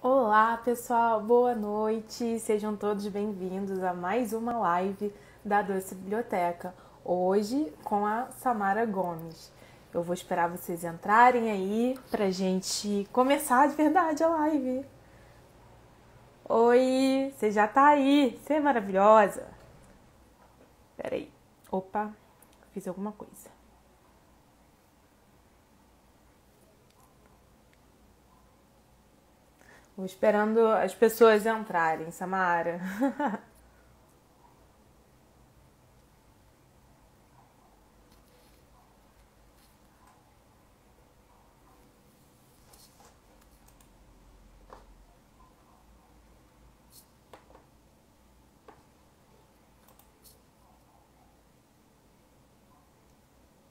Olá, pessoal, boa noite. Sejam todos bem-vindos a mais uma live da Doce Biblioteca. Hoje com a Samara Gomes. Eu vou esperar vocês entrarem aí pra gente começar de verdade a live. Oi, você já tá aí? Você é maravilhosa. Peraí. Opa, fiz alguma coisa. Vou esperando as pessoas entrarem, Samara.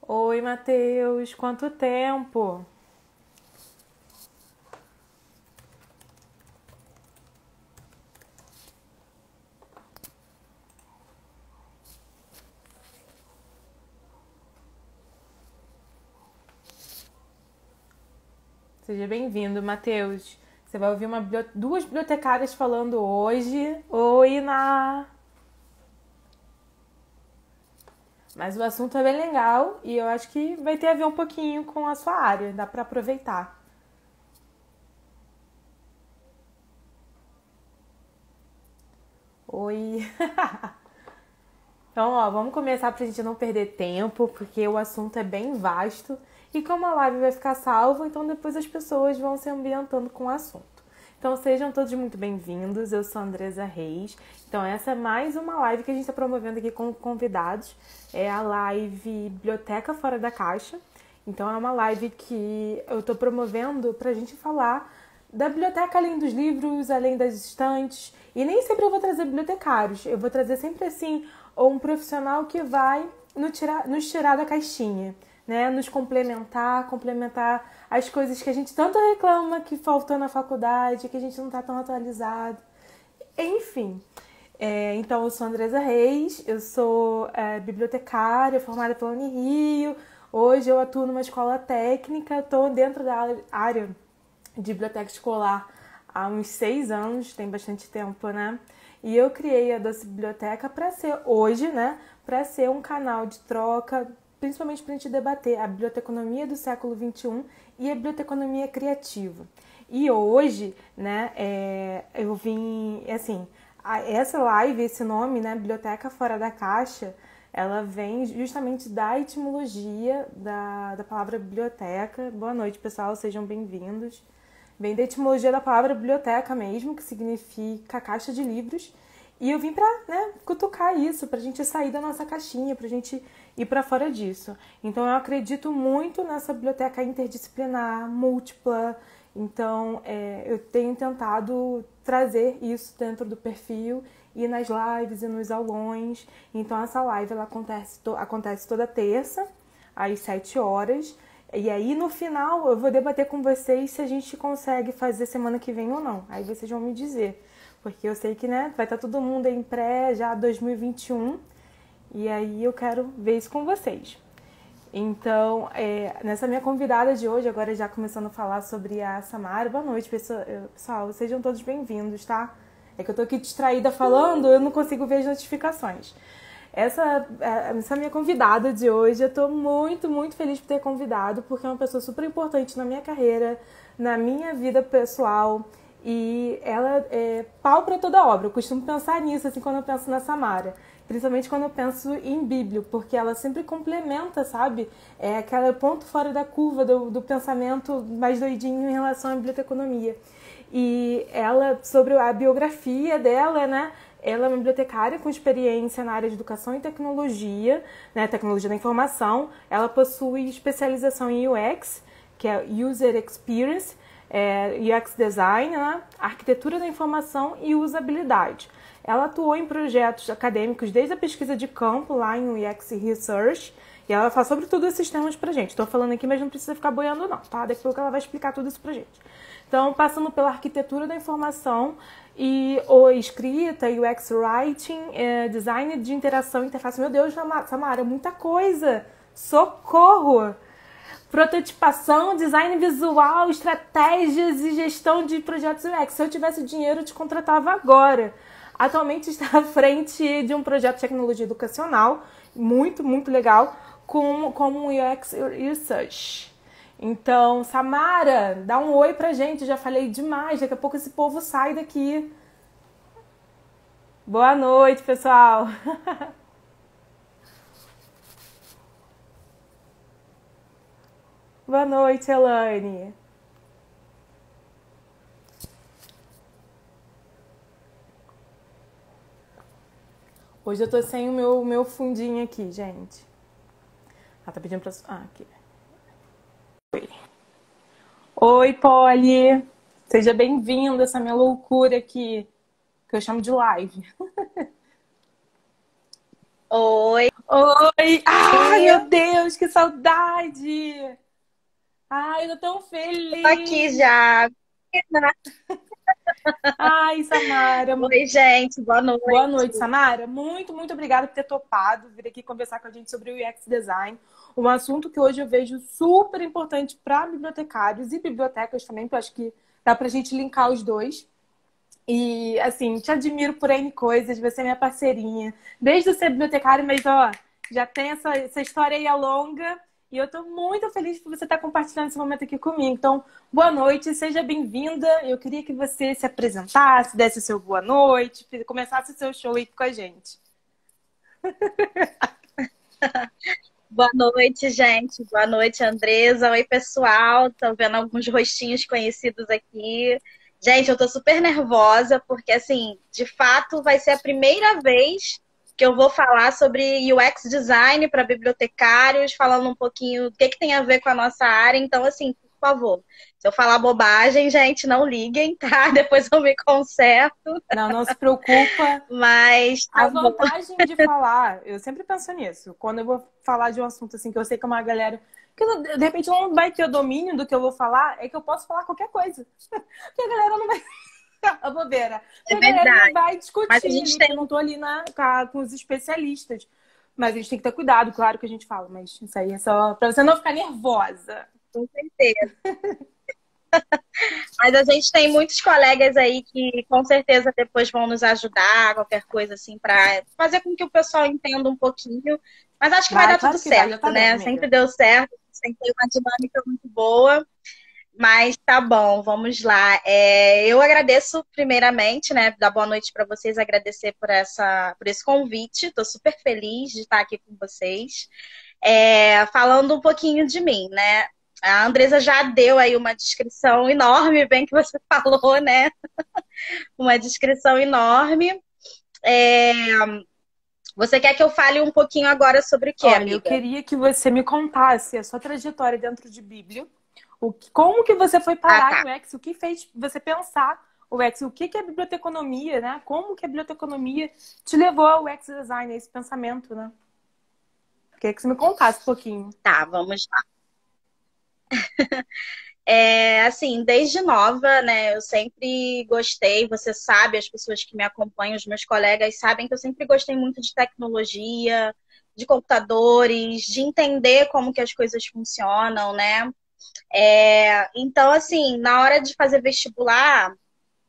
Oi, Matheus, quanto tempo? Seja bem-vindo, Matheus. Você vai ouvir duas bibliotecárias falando hoje. Oi, Ná! Mas o assunto é bem legal e eu acho que vai ter a ver um pouquinho com a sua área. Dá para aproveitar. Oi! Então, ó, vamos começar pra gente não perder tempo, porque o assunto é bem vasto. E como a live vai ficar salva, então depois as pessoas vão se ambientando com o assunto. Então sejam todos muito bem-vindos, eu sou a Andresa Reis. Então essa é mais uma live que a gente está promovendo aqui com convidados. É a live Biblioteca Fora da Caixa. Então é uma live que eu estou promovendo para a gente falar da biblioteca além dos livros, além das estantes. E nem sempre eu vou trazer bibliotecários, eu vou trazer sempre assim um profissional que vai nos tirar da caixinha, né? Nos complementar as coisas que a gente tanto reclama que faltou na faculdade, que a gente não está tão atualizado. Enfim, então eu sou Andresa Reis, eu sou bibliotecária formada pela Unirio. Hoje eu atuo numa escola técnica, estou dentro da área de biblioteca escolar há uns 6 anos, tem bastante tempo, né? E eu criei a Doce Biblioteca para ser hoje, né? Para ser um canal de troca, principalmente para a gente debater a biblioteconomia do século XXI e a biblioteconomia criativa. E hoje, né, eu vim, assim, essa live, esse nome, né, Biblioteca Fora da Caixa, ela vem justamente da etimologia da palavra biblioteca. Boa noite, pessoal, sejam bem-vindos. Vem da etimologia da palavra biblioteca mesmo, que significa caixa de livros. E eu vim pra, né, cutucar isso, pra gente sair da nossa caixinha, pra gente ir pra fora disso. Então eu acredito muito nessa biblioteca interdisciplinar, múltipla. Então eu tenho tentado trazer isso dentro do perfil e nas lives e nos aulões. Então essa live ela acontece toda terça, às 7 horas. E aí, no final, eu vou debater com vocês se a gente consegue fazer semana que vem ou não. Aí vocês vão me dizer. Porque eu sei que, né, vai estar todo mundo em pré já 2021. E aí eu quero ver isso com vocês. Então, nessa minha convidada de hoje, agora já começando a falar sobre a Samara. Boa noite, pessoal. Sejam todos bem-vindos, tá? É que eu tô aqui distraída falando, eu não consigo ver as notificações. Essa minha convidada de hoje, eu tô muito, muito feliz por ter convidado, porque é uma pessoa super importante na minha carreira, na minha vida pessoal, e ela é pau pra toda obra. Eu costumo pensar nisso, assim, quando eu penso na Samara, principalmente quando eu penso em Bíblia, porque ela sempre complementa, sabe? É aquele ponto fora da curva do pensamento mais doidinho em relação à biblioteconomia. E ela, sobre a biografia dela, né? Ela é uma bibliotecária com experiência na área de educação e tecnologia, né, tecnologia da informação. Ela possui especialização em UX, que é User Experience, UX Design, né, arquitetura da informação e usabilidade. Ela atuou em projetos acadêmicos desde a pesquisa de campo, lá em UX Research, e ela fala sobre tudo esses temas pra gente. Estou falando aqui, mas não precisa ficar boiando não, tá? Daqui a pouco ela vai explicar tudo isso pra gente. Então, passando pela arquitetura da informação e escrita, UX Writing, design de interação e interface. Meu Deus, Samara, muita coisa! Socorro! prototipação, design visual, estratégias e gestão de projetos UX. Se eu tivesse dinheiro, eu te contratava agora. Atualmente está à frente de um projeto de tecnologia educacional, muito, muito legal, como UX Research. Então, Samara, dá um oi pra gente, já falei demais, daqui a pouco esse povo sai daqui. Boa noite, pessoal. Boa noite, Elaine. Hoje eu tô sem o meu fundinho aqui, gente. Ah, tá pedindo pra... Ah, aqui. Oi. Oi, Polly. Seja bem-vinda a essa minha loucura aqui, que eu chamo de live. Oi. Oi! Ai, meu Deus, que saudade! Ai, eu tô tão feliz! Tô aqui já. Ai, Samara. Oi, gente. Boa noite. Boa noite, Samara. Muito, muito obrigada por ter topado vir aqui conversar com a gente sobre o UX Design. Um assunto que hoje eu vejo super importante para bibliotecários e bibliotecas também, porque eu acho que dá pra gente linkar os dois. E, assim, te admiro por N coisas, você é minha parceirinha. Desde eu ser bibliotecária, mas, ó, já tem essa história aí longa. E eu tô muito feliz por você estar compartilhando esse momento aqui comigo. Então, boa noite, seja bem-vinda. Eu queria que você se apresentasse, desse o seu boa noite, começasse o seu show aí com a gente. Boa noite, gente. Boa noite, Andresa. Oi, pessoal. Tô vendo alguns rostinhos conhecidos aqui. Gente, eu tô super nervosa, porque, assim, de fato, vai ser a primeira vez que eu vou falar sobre UX design para bibliotecários, falando um pouquinho do que tem a ver com a nossa área. Então, assim, por favor, se eu falar bobagem, gente, não liguem, tá? Depois eu me conserto. Não se preocupa. Mas a vantagem de falar, eu sempre penso nisso, quando eu vou falar de um assunto assim, que eu sei que é uma galera que de repente não vai ter o domínio do que eu vou falar, é que eu posso falar qualquer coisa. Porque a galera não vai... A bobeira. É a galera verdade. não vai discutir, Mas a gente tem... eu não tô ali com os especialistas. Mas a gente tem que ter cuidado, claro que a gente fala, mas isso aí é só pra você não ficar nervosa. Com certeza. Mas a gente tem muitos colegas aí que com certeza depois vão nos ajudar, qualquer coisa assim, para fazer com que o pessoal entenda um pouquinho. Mas acho que vai dar claro tudo certo, tá né? bem, sempre deu certo, sempre tem uma dinâmica muito boa. Mas tá bom, vamos lá. Eu agradeço primeiramente, né? Dar boa noite para vocês, agradecer por esse convite. Estou super feliz de estar aqui com vocês. Falando um pouquinho de mim, né? A Andresa já deu aí uma descrição enorme, bem que você falou, né? Uma descrição enorme. Você quer que eu fale um pouquinho agora sobre o que, olha, amiga? eu queria que você me contasse a sua trajetória dentro de Bíblia. Como que você foi parar no UX? O que fez você pensar o UX? O que é a biblioteconomia, né? Como que a biblioteconomia te levou ao UX design, a esse pensamento, né? Queria que você me contasse um pouquinho. Tá, vamos lá. Assim, desde nova, né, eu sempre gostei, você sabe, as pessoas que me acompanham, os meus colegas sabem que eu sempre gostei muito de tecnologia, de computadores, de entender como que as coisas funcionam, né? Então, assim, na hora de fazer vestibular,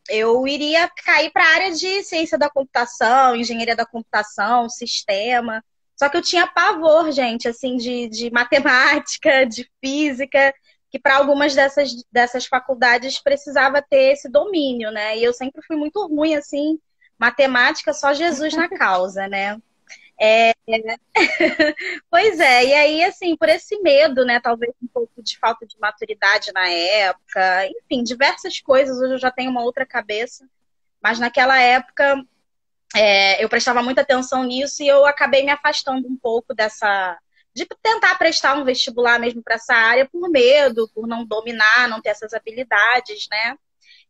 eu iria cair para a área de ciência da computação, engenharia da computação, sistema. Só que eu tinha pavor, gente, assim, de matemática, de física, que para algumas dessas faculdades precisava ter esse domínio, né? E eu sempre fui muito ruim, assim, matemática, só Jesus na causa, né? Pois é, e aí, assim, por esse medo, né? Talvez um pouco de falta de maturidade na época, enfim, diversas coisas, hoje eu já tenho uma outra cabeça, mas naquela época eu prestava muita atenção nisso e eu acabei me afastando um pouco de tentar prestar um vestibular mesmo para essa área por medo, por não dominar, não ter essas habilidades, né?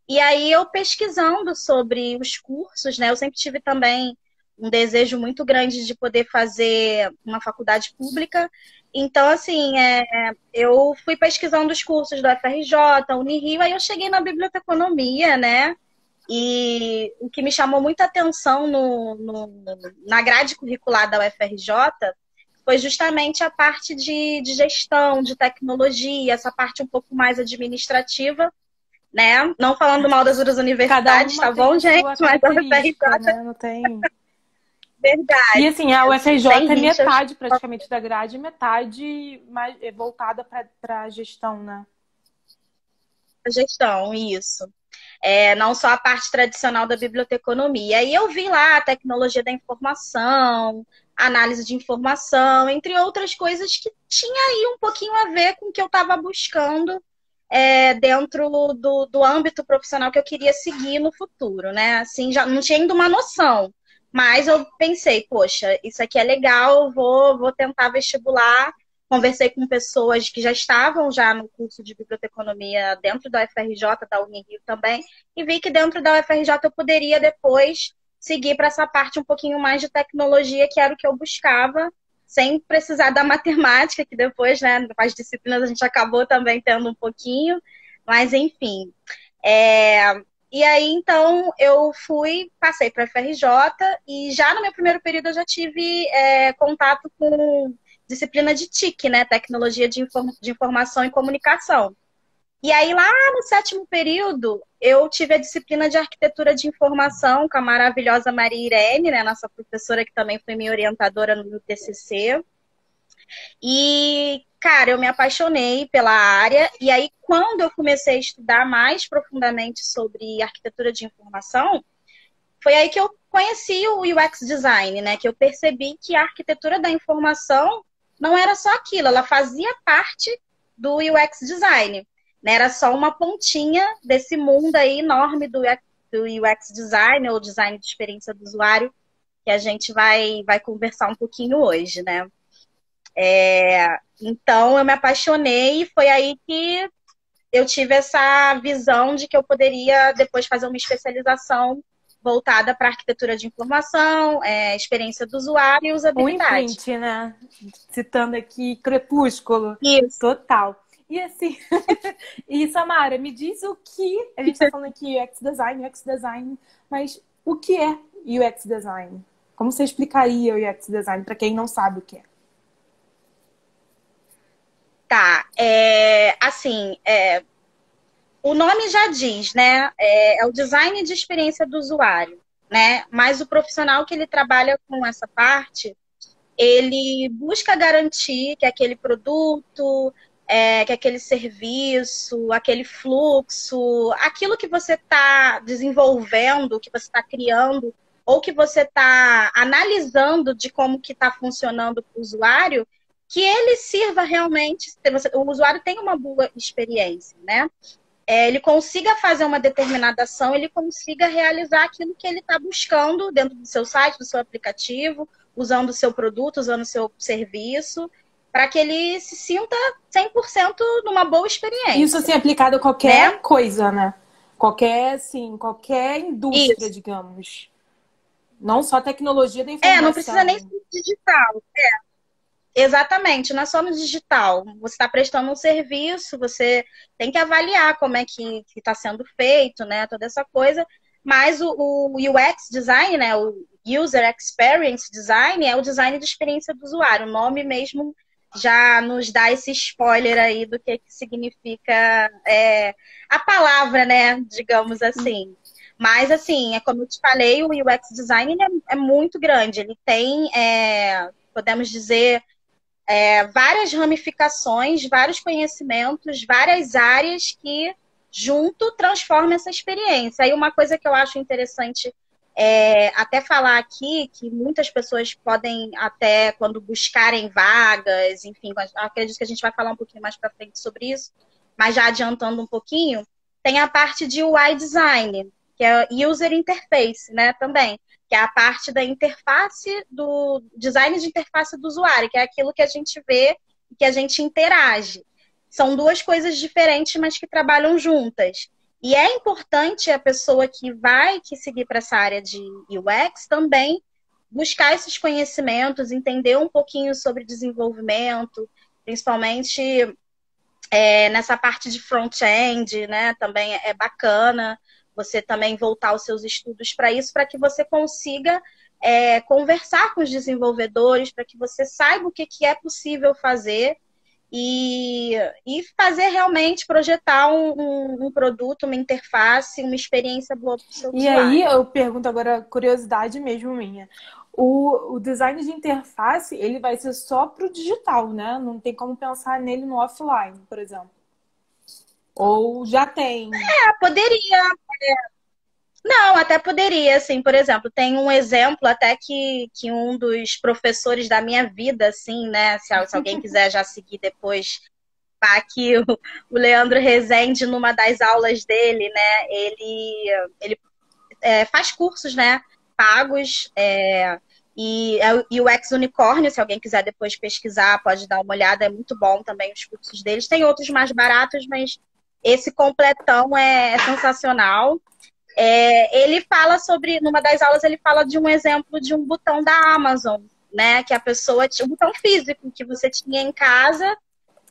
E aí eu pesquisando sobre os cursos, né? Eu sempre tive também um desejo muito grande de poder fazer uma faculdade pública. Então, assim, eu fui pesquisando os cursos do FRJ, Unirio, aí eu cheguei na biblioteconomia, né? E o que me chamou muita atenção na grade curricular da UFRJ foi justamente a parte de gestão, de tecnologia, essa parte um pouco mais administrativa, né? Não falando mal das outras Cada universidades, uma tá tem bom, a gente? sua Mas a UFRJ característica, né? Não tem. é E verdade. assim, a UFRJ Sem é rixas, metade praticamente da grade, e metade mais voltada para a gestão, né? gestão, isso. Não só a parte tradicional da biblioteconomia. E eu vi lá a tecnologia da informação, análise de informação, entre outras coisas que tinha aí um pouquinho a ver com o que eu estava buscando dentro do âmbito profissional que eu queria seguir no futuro, né? Assim, já não tinha ainda uma noção. Mas eu pensei, poxa, isso aqui é legal, vou tentar vestibular. Conversei com pessoas que já estavam já no curso de biblioteconomia dentro da UFRJ, da Unirio também, e vi que dentro da UFRJ eu poderia depois seguir para essa parte um pouquinho mais de tecnologia, que era o que eu buscava, sem precisar da matemática, que depois, né, as disciplinas a gente acabou também tendo um pouquinho, mas enfim. E aí, então, eu passei para a UFRJ, e já no meu primeiro período eu já tive contato com disciplina de TIC, né, Tecnologia de Informação e Comunicação. E aí, lá no 7º período, eu tive a disciplina de Arquitetura de Informação com a maravilhosa Maria Irene, né, nossa professora que também foi minha orientadora no TCC. E, cara, eu me apaixonei pela área. E aí, quando eu comecei a estudar mais profundamente sobre arquitetura de informação, foi aí que eu conheci o UX Design, né? Que eu percebi que a arquitetura da informação não era só aquilo, ela fazia parte do UX Design, né? Era só uma pontinha desse mundo aí enorme do UX Design, ou Design de Experiência do Usuário, que a gente vai conversar um pouquinho hoje, né? Então, eu me apaixonei e foi aí que eu tive essa visão de que eu poderia depois fazer uma especialização voltada para arquitetura de informação, experiência do usuário e Um usabilidade. imprint, né? Citando aqui Crepúsculo. Isso. Total. E assim, e Samara, me diz o que. A gente está falando aqui UX design, mas o que é UX design? Como você explicaria o UX design para quem não sabe o que é? Tá. O nome já diz, né? É o design de experiência do usuário, né? Mas o profissional que ele trabalha com essa parte, ele busca garantir que aquele produto, que aquele serviço, aquele fluxo, aquilo que você está desenvolvendo, que você está criando, ou que você está analisando de como que está funcionando para o usuário, que ele sirva realmente, o usuário tem uma boa experiência, né? Ele consiga fazer uma determinada ação, ele consiga realizar aquilo que ele está buscando dentro do seu site, do seu aplicativo, usando o seu produto, usando o seu serviço, para que ele se sinta 100% numa boa experiência. Isso, assim, aplicado a qualquer coisa, né? Qualquer indústria, Isso. digamos. Não só tecnologia da informação. Não precisa nem ser digital. Exatamente, não é só no digital. Você está prestando um serviço, você tem que avaliar como é que está sendo feito, né? Toda essa coisa. Mas o UX design, né? O User Experience Design é o design de experiência do usuário. O nome mesmo já nos dá esse spoiler aí do que significa a palavra, né? Digamos assim. Mas, assim, como eu te falei, o UX design é muito grande. Ele tem, podemos dizer, várias ramificações, vários conhecimentos, várias áreas que junto transformam essa experiência. Aí uma coisa que eu acho interessante até falar aqui, que muitas pessoas podem até, quando buscarem vagas, enfim, acredito que a gente vai falar um pouquinho mais para frente sobre isso, mas já adiantando um pouquinho, tem a parte de UI Design, que é User Interface, né, também, que é a parte da interface, do design de interface do usuário, que é aquilo que a gente vê e que a gente interage. São duas coisas diferentes, mas que trabalham juntas. E é importante a pessoa que vai seguir para essa área de UX também buscar esses conhecimentos, entender um pouquinho sobre desenvolvimento, principalmente nessa parte de front-end, né? Também é bacana você também voltar os seus estudos para isso, para que você consiga conversar com os desenvolvedores para que você saiba o que é possível fazer e fazer realmente, projetar um produto, uma interface, uma experiência boa para o seu E usuário. aí eu pergunto agora, curiosidade mesmo minha. O design de interface, ele vai ser só para o digital, né? Não tem como pensar nele no offline, por exemplo. Ou já tem? Poderia. Não, até poderia, assim, por exemplo, tem um exemplo até que um dos professores da minha vida, assim, né, se alguém quiser já seguir depois, tá aqui o Leandro Rezende, numa das aulas dele, né, ele faz cursos, né, pagos, e o Ex Unicórnio, se alguém quiser depois pesquisar, pode dar uma olhada, é muito bom também os cursos deles. Tem outros mais baratos, mas esse completão é sensacional. Ele fala sobre, numa das aulas, ele fala de um exemplo de um botão da Amazon, né? Que a pessoa tinha um botão físico que você tinha em casa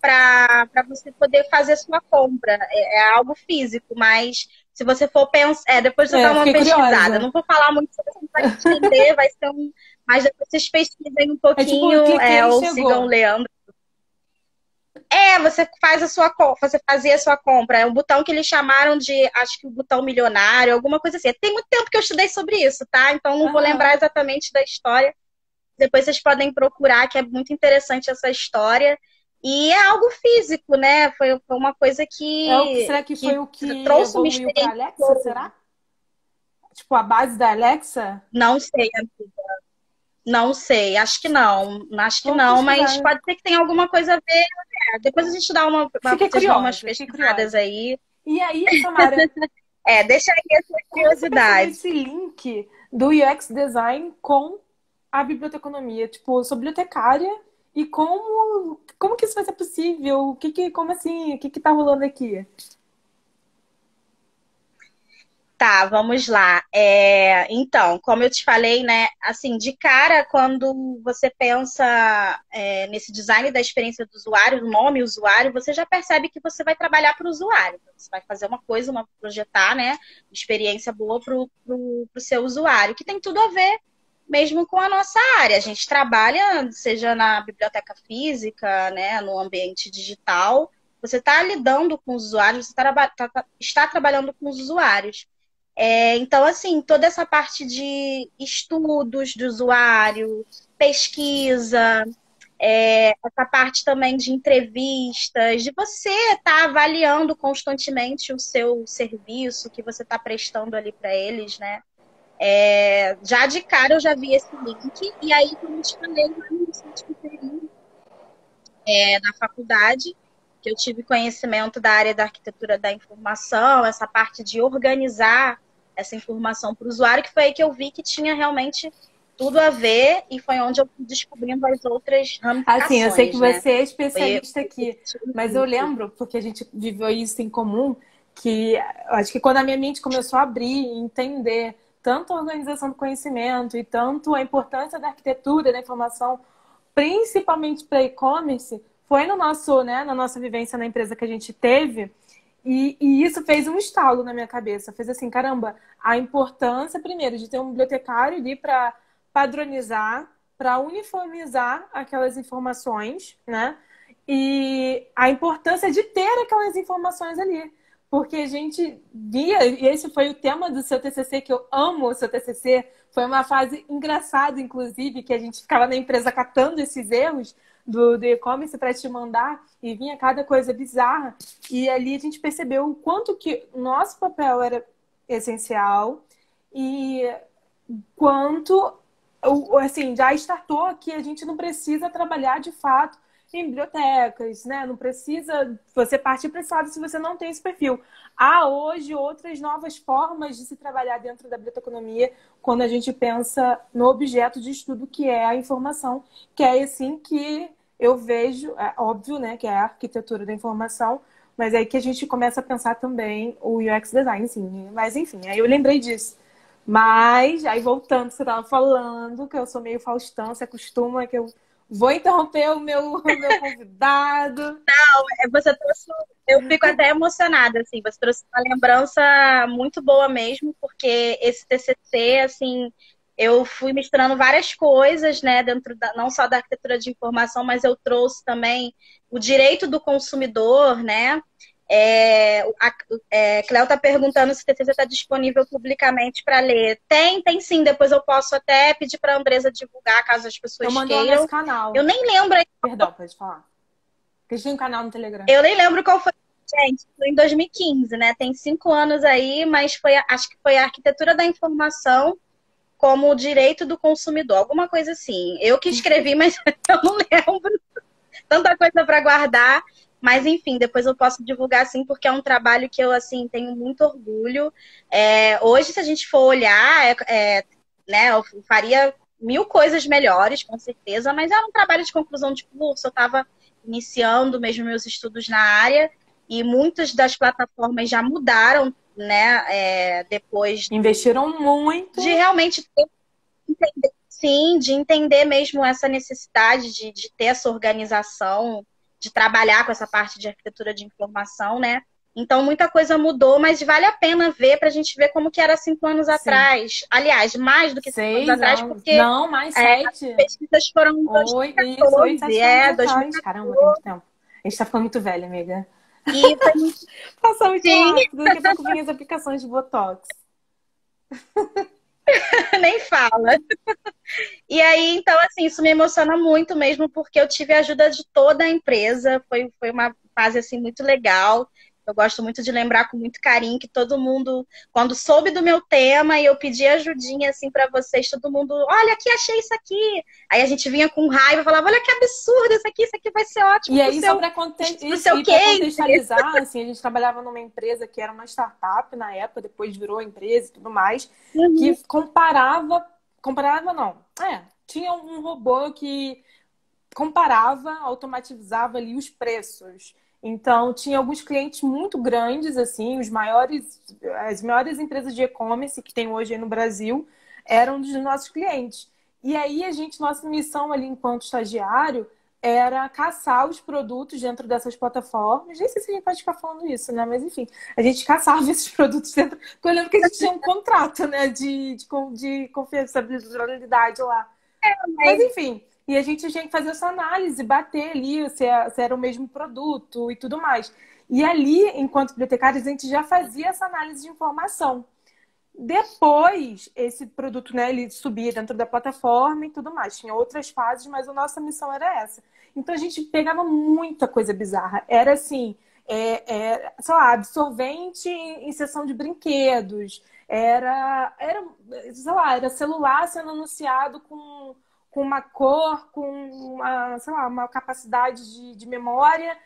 para você poder fazer sua compra. É algo físico, mas se você for pensar, depois você dá uma pesquisada. Curiosa. Eu não vou falar muito sobre isso, vai entender, vai ser um. Mas depois vocês pesquisem um pouquinho, ou sigam o Leandro. Você faz você fazia a sua compra. É um botão que eles chamaram de, acho que o botão milionário, alguma coisa assim. Tem muito tempo que eu estudei sobre isso, tá? Então não vou lembrar exatamente da história. Depois vocês podem procurar, que é muito interessante essa história. E é algo físico, né? Foi uma coisa que... será que foi o que trouxe uma evoluiu para experiência? Alexa, será? Tipo, a base da Alexa? Não sei, amiga. Não sei, acho que não. Acho que não, mas pode ser que tenha alguma coisa a ver. Depois a gente dá umas pesquisadas aí. E aí, Samara? Deixa aí essa curiosidade. Esse link do UX Design com a biblioteconomia. Tipo, eu sou bibliotecária e como que isso vai ser possível? Como assim? O que tá rolando aqui? Tá, vamos lá. Então, como eu te falei, né? Assim, de cara, quando você pensa nesse design da experiência do usuário, no nome usuário, você já percebe que você vai trabalhar para o usuário. Você vai fazer uma coisa, projetar, né? Experiência boa para o seu usuário, que tem tudo a ver mesmo com a nossa área. A gente trabalha, seja na biblioteca física, né? No ambiente digital. Você está lidando com os usuários, você está trabalhando com os usuários. Então, assim, toda essa parte de estudos do usuário, pesquisa, essa parte também de entrevistas, de você estar avaliando constantemente o seu serviço que você está prestando ali para eles, né? Já de cara eu já vi esse link, e aí, como eu te falei, no sétimo período da faculdade, que eu tive conhecimento da área da arquitetura da informação, essa parte de organizar essa informação para o usuário, que foi aí que eu vi que tinha realmente tudo a ver, e foi onde eu fui descobrindo as outras ramificações. Assim, eu sei que você é especialista aqui, mas eu lembro, porque a gente viveu isso em comum, que acho que quando a minha mente começou a abrir e entender tanto a organização do conhecimento e tanto a importância da arquitetura, da informação, principalmente para e-commerce, foi no nosso, né, na nossa vivência na empresa que a gente teve, e isso fez um estalo na minha cabeça. Fez assim, caramba, a importância, primeiro, de ter um bibliotecário ali para padronizar, para uniformizar aquelas informações, né? E a importância de ter aquelas informações ali. Porque a gente via, e esse foi o tema do seu TCC, que eu amo o seu TCC, foi uma fase engraçada, inclusive, que a gente ficava na empresa catando esses erros do e-commerce para te mandar, e vinha cada coisa bizarra, e ali a gente percebeu o quanto que o nosso papel era essencial e quanto, assim, já startou que a gente não precisa trabalhar de fato em bibliotecas, né? Não precisa você partir para esse lado se você não tem esse perfil. Há hoje outras novas formas de se trabalhar dentro da biblioteconomia quando a gente pensa no objeto de estudo que é a informação, que é assim que eu vejo, é óbvio, né, que é a arquitetura da informação, mas é aí que a gente começa a pensar também o UX design, sim. Mas enfim, aí eu lembrei disso. Mas, aí voltando, você estava falando que eu sou meio Faustão, você acostuma que eu vou interromper o meu convidado. Não, você trouxe, eu fico até emocionada, assim, você trouxe uma lembrança muito boa mesmo, porque esse TCC, assim, eu fui misturando várias coisas, né, dentro não só da arquitetura de informação, mas eu trouxe também o direito do consumidor, né? Cléo está perguntando se o TCC está disponível publicamente para ler. Tem sim. Depois eu posso até pedir para a Andresa divulgar, caso as pessoas Eu mando lá queiram. nesse canal. Eu nem lembro. Perdão, pode falar. Porque tem um canal no Telegram. Eu nem lembro qual foi. Gente, foi em 2015, né? Tem 5 anos aí, mas acho que foi a arquitetura da informação como o direito do consumidor. Alguma coisa assim. Eu que escrevi, mas eu não lembro. Tanta coisa para guardar. Mas, enfim, depois eu posso divulgar, sim, porque é um trabalho que eu, assim, tenho muito orgulho. Hoje, se a gente for olhar, né, eu faria 1000 coisas melhores, com certeza, mas era um trabalho de conclusão de curso, eu estava iniciando mesmo meus estudos na área, e muitas das plataformas já mudaram, né, depois... Investiram muito. De realmente entender, sim, de entender mesmo essa necessidade de ter essa organização, de trabalhar com essa parte de arquitetura de informação, né? Então, muita coisa mudou, mas vale a pena ver para a gente ver como que era 5 anos atrás. Aliás, mais do que 5 anos atrás, porque... Não, mais 7. As pesquisas foram em 2014. 2014. Caramba, tem muito tempo. A gente tá ficando muito velha, amiga. E foi muito... Passou muito rápido. Daqui a pouco vinha as aplicações de Botox. Nem fala. E aí, então, assim, isso me emociona muito mesmo, porque eu tive a ajuda de toda a empresa. Foi uma fase, assim, muito legal. Eu gosto muito de lembrar com muito carinho que todo mundo, quando soube do meu tema e eu pedi ajudinha, assim, para vocês, todo mundo, olha aqui, achei isso aqui. Aí a gente vinha com raiva e falava, olha que absurdo isso aqui vai ser ótimo. E aí, só para contextualizar, assim, a gente trabalhava numa empresa que era uma startup na época, depois virou empresa e tudo mais, que comparava não, tinha um robô que comparava, automatizava ali os preços. Então, tinha alguns clientes muito grandes, assim, as maiores empresas de e-commerce que tem hoje aí no Brasil eram dos nossos clientes. E aí, nossa missão ali enquanto estagiário era caçar os produtos dentro dessas plataformas. Nem sei se a gente pode ficar falando isso, né? Mas, enfim, a gente caçava esses produtos dentro... Porque eu lembro que a gente tinha um contrato, né? De confidencialidade lá. Mas, enfim... E a gente tinha que fazer essa análise, bater ali se era o mesmo produto e tudo mais. E ali, enquanto bibliotecários, a gente já fazia essa análise de informação. Depois, esse produto, né, ele subia dentro da plataforma e tudo mais. Tinha outras fases, mas a nossa missão era essa. Então, a gente pegava muita coisa bizarra. Era assim, sei lá, absorvente em seção de brinquedos. Sei lá, era celular sendo anunciado com uma cor, com uma, sei lá, uma capacidade de memória,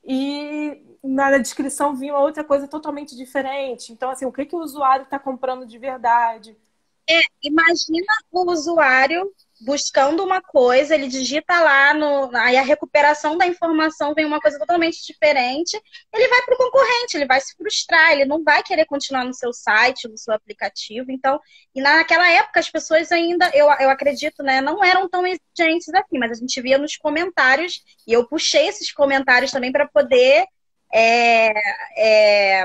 e na descrição vinha outra coisa totalmente diferente. Então, assim, o que o usuário está comprando de verdade? Imagina o usuário buscando uma coisa, ele digita lá, aí a recuperação da informação vem uma coisa totalmente diferente, ele vai para o concorrente, ele vai se frustrar, ele não vai querer continuar no seu site, no seu aplicativo. Então, e naquela época as pessoas ainda, eu acredito, né, não eram tão exigentes assim, mas a gente via nos comentários, e eu puxei esses comentários também para poder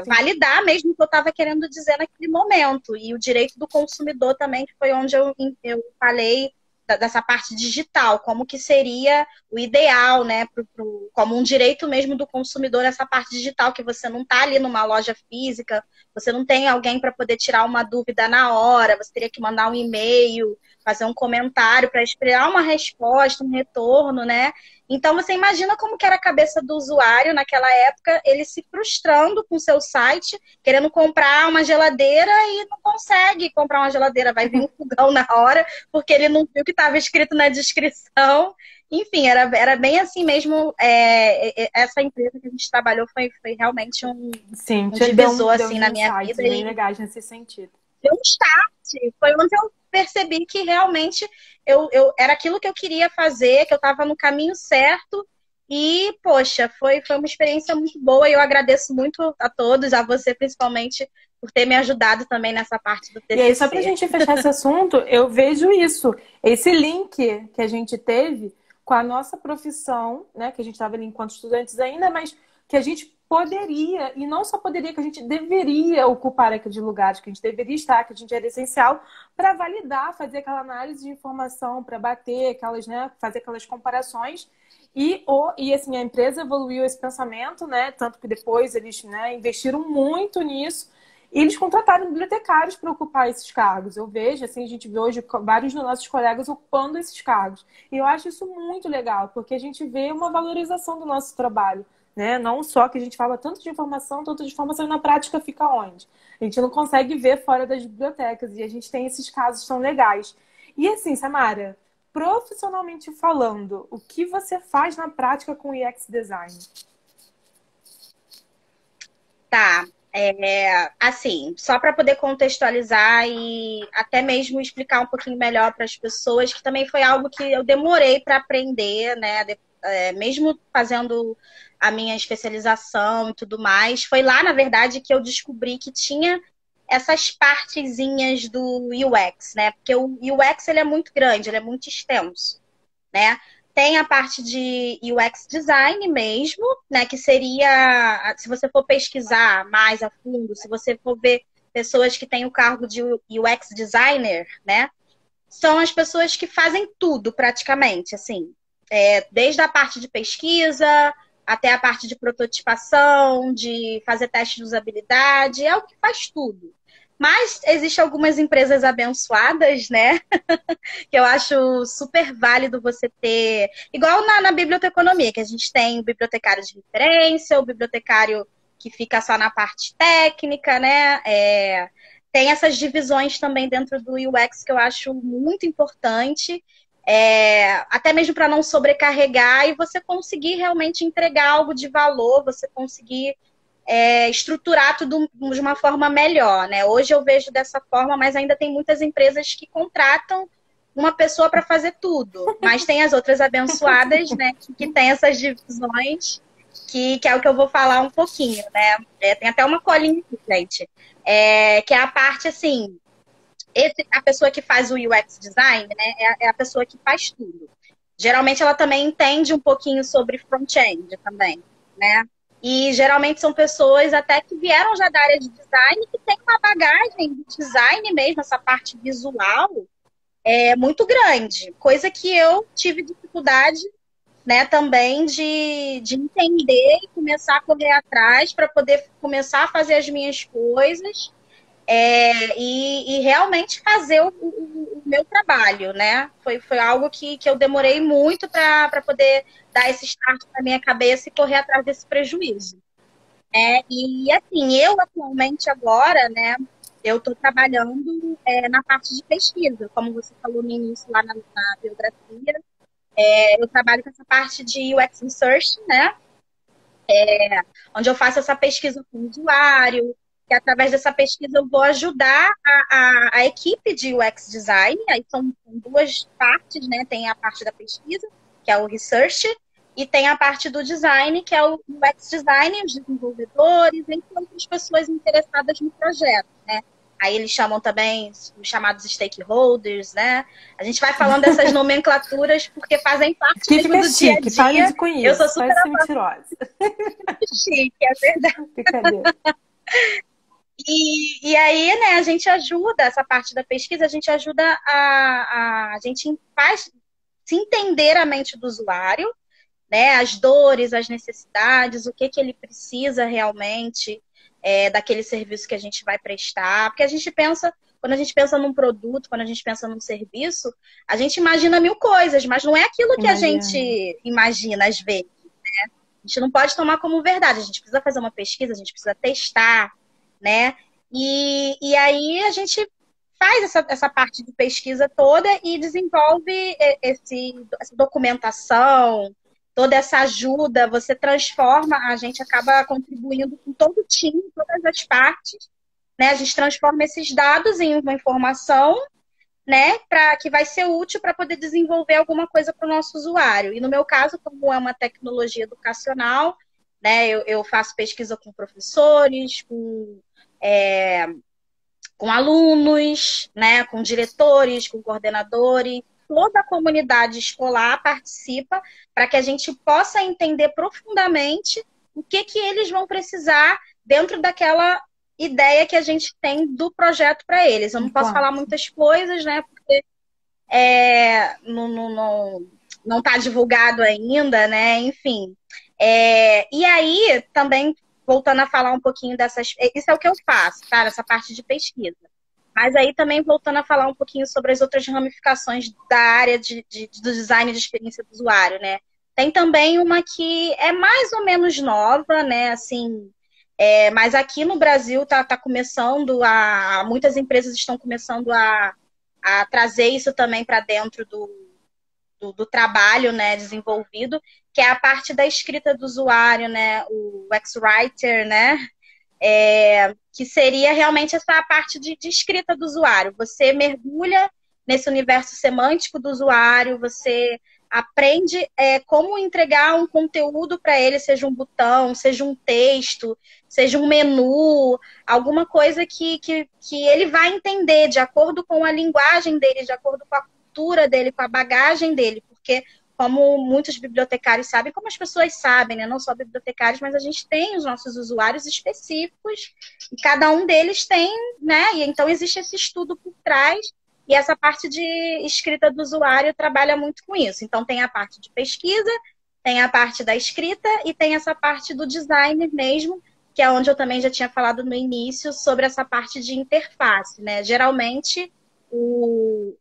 validar mesmo o que eu estava querendo dizer naquele momento. E o direito do consumidor também, que foi onde eu falei dessa parte digital, como que seria o ideal, né, como um direito mesmo do consumidor, essa parte digital, que você não está ali numa loja física, você não tem alguém para poder tirar uma dúvida na hora, você teria que mandar um e-mail, fazer um comentário para esperar uma resposta, um retorno, né? Então, você imagina como que era a cabeça do usuário naquela época, ele se frustrando com o seu site, querendo comprar uma geladeira e não consegue comprar uma geladeira. Vai vir um fogão na hora, porque ele não viu o que estava escrito na descrição. Enfim, era bem assim mesmo. Essa empresa que a gente trabalhou foi realmente um divisor assim, na minha vida. Bem legais nesse sentido. Deu um start. Foi onde eu percebi que realmente era aquilo que eu queria fazer, que eu estava no caminho certo. E, poxa, foi uma experiência muito boa. E eu agradeço muito a todos, a você principalmente, por ter me ajudado também nessa parte do TCC. E aí, só pra gente fechar esse assunto, eu vejo isso. Esse link que a gente teve com a nossa profissão, né? Que a gente estava ali enquanto estudantes ainda, mas que a gente poderia, e não só poderia, que a gente deveria ocupar aqueles lugares, que a gente deveria estar, que a gente era essencial para validar, fazer aquela análise de informação, para bater aquelas, né, fazer aquelas comparações. E assim, a empresa evoluiu esse pensamento, né? Tanto que depois eles, né, investiram muito nisso. E eles contrataram bibliotecários para ocupar esses cargos. Eu vejo, assim, a gente vê hoje vários dos nossos colegas ocupando esses cargos. E eu acho isso muito legal, porque a gente vê uma valorização do nosso trabalho, né? Não só que a gente fala tanto de informação, e na prática fica onde? A gente não consegue ver fora das bibliotecas. E a gente tem esses casos tão legais. E assim, Samara, profissionalmente falando, o que você faz na prática com o UX Design? Tá. Assim, só para poder contextualizar e até mesmo explicar um pouquinho melhor para as pessoas, que também foi algo que eu demorei para aprender, né? Mesmo fazendo a minha especialização e tudo mais, foi lá, na verdade, que eu descobri que tinha essas partezinhas do UX, né? Porque o UX ele é muito grande, ele é muito extenso, né? Tem a parte de UX design mesmo, né? Que seria, se você for pesquisar mais a fundo, se você for ver pessoas que têm o cargo de UX designer, né? São as pessoas que fazem tudo praticamente, assim. Desde a parte de pesquisa até a parte de prototipação, de fazer teste de usabilidade, é o que faz tudo. Mas existem algumas empresas abençoadas, né? Que eu acho super válido você ter. Igual na biblioteconomia, que a gente tem o bibliotecário de referência, o bibliotecário que fica só na parte técnica, né? Tem essas divisões também dentro do UX que eu acho muito importante. Até mesmo para não sobrecarregar e você conseguir realmente entregar algo de valor, você conseguir estruturar tudo de uma forma melhor, né? Hoje eu vejo dessa forma, mas ainda tem muitas empresas que contratam uma pessoa para fazer tudo. Mas tem as outras abençoadas, né? Que tem essas divisões, que é o que eu vou falar um pouquinho, né? Tem até uma colinha aqui, gente. Que é a parte, assim... a pessoa que faz o UX design, né? É a pessoa que faz tudo. Geralmente ela também entende um pouquinho sobre front-end também, né? E geralmente são pessoas até que vieram já da área de design, que tem uma bagagem de design mesmo, essa parte visual, muito grande. Coisa que eu tive dificuldade, né, também de entender e começar a correr atrás para poder começar a fazer as minhas coisas e realmente fazer o meu trabalho, né? Foi algo que eu demorei muito para poder dar esse start na minha cabeça e correr atrás desse prejuízo. E assim, eu atualmente agora, né, eu estou trabalhando na parte de pesquisa, como você falou no início lá na biografia. Eu trabalho com essa parte de UX Research, né? Onde eu faço essa pesquisa com o usuário, que através dessa pesquisa eu vou ajudar a equipe de UX Design. Aí são duas partes, né? Tem a parte da pesquisa, que é o Research, e tem a parte do design, que é o UX Design, os desenvolvedores, entre outras pessoas interessadas no projeto, né? Aí eles chamam também os chamados stakeholders, né? A gente vai falando dessas nomenclaturas porque fazem parte Que mesmo fica do chique, dia a dia. com isso. Eu sou super mentirosa. Chique, é verdade. Brincadeira. E aí, né, a gente ajuda, essa parte da pesquisa, a gente ajuda a gente faz se entender a mente do usuário, né, as dores, as necessidades, o que ele precisa realmente daquele serviço que a gente vai prestar. Porque quando a gente pensa num produto, quando a gente pensa num serviço, a gente imagina mil coisas, mas não é aquilo que a gente imagina às vezes, né? A gente não pode tomar como verdade, a gente precisa fazer uma pesquisa, a gente precisa testar, né? E aí a gente faz essa parte de pesquisa toda e desenvolve essa documentação, toda essa ajuda, você transforma, a gente acaba contribuindo com todo o time, todas as partes, né? A gente transforma esses dados em uma informação, né, que vai ser útil para poder desenvolver alguma coisa para o nosso usuário. E no meu caso, como é uma tecnologia educacional, né, eu faço pesquisa com professores, com alunos, né, com diretores, com coordenadores. Toda a comunidade escolar participa para que a gente possa entender profundamente o que que eles vão precisar dentro daquela ideia que a gente tem do projeto para eles. Eu não posso Claro. falar muitas coisas, né? Porque não está divulgado ainda, né? Enfim. E aí, também, voltando a falar um pouquinho dessas. Isso é o que eu faço, tá? Essa parte de pesquisa. Mas aí também voltando a falar um pouquinho sobre as outras ramificações da área do design de experiência do usuário, né? Tem também uma que é mais ou menos nova, né? Assim, mas aqui no Brasil tá começando muitas empresas estão começando a trazer isso também para dentro do trabalho, né, desenvolvido, que é a parte da escrita do usuário, né? O UX-Writer, né? Que seria realmente essa parte de escrita do usuário. Você mergulha nesse universo semântico do usuário, você aprende como entregar um conteúdo para ele, seja um botão, seja um texto, seja um menu, alguma coisa que ele vai entender de acordo com a linguagem dele, de acordo com a cultura dele, com a bagagem dele, porque como muitos bibliotecários sabem, como as pessoas sabem, né? Não só bibliotecários, mas a gente tem os nossos usuários específicos e cada um deles tem, né? E então existe esse estudo por trás e essa parte de escrita do usuário trabalha muito com isso. Então tem a parte de pesquisa, tem a parte da escrita e tem essa parte do design mesmo, que é onde eu também já tinha falado no início sobre essa parte de interface, né? Geralmente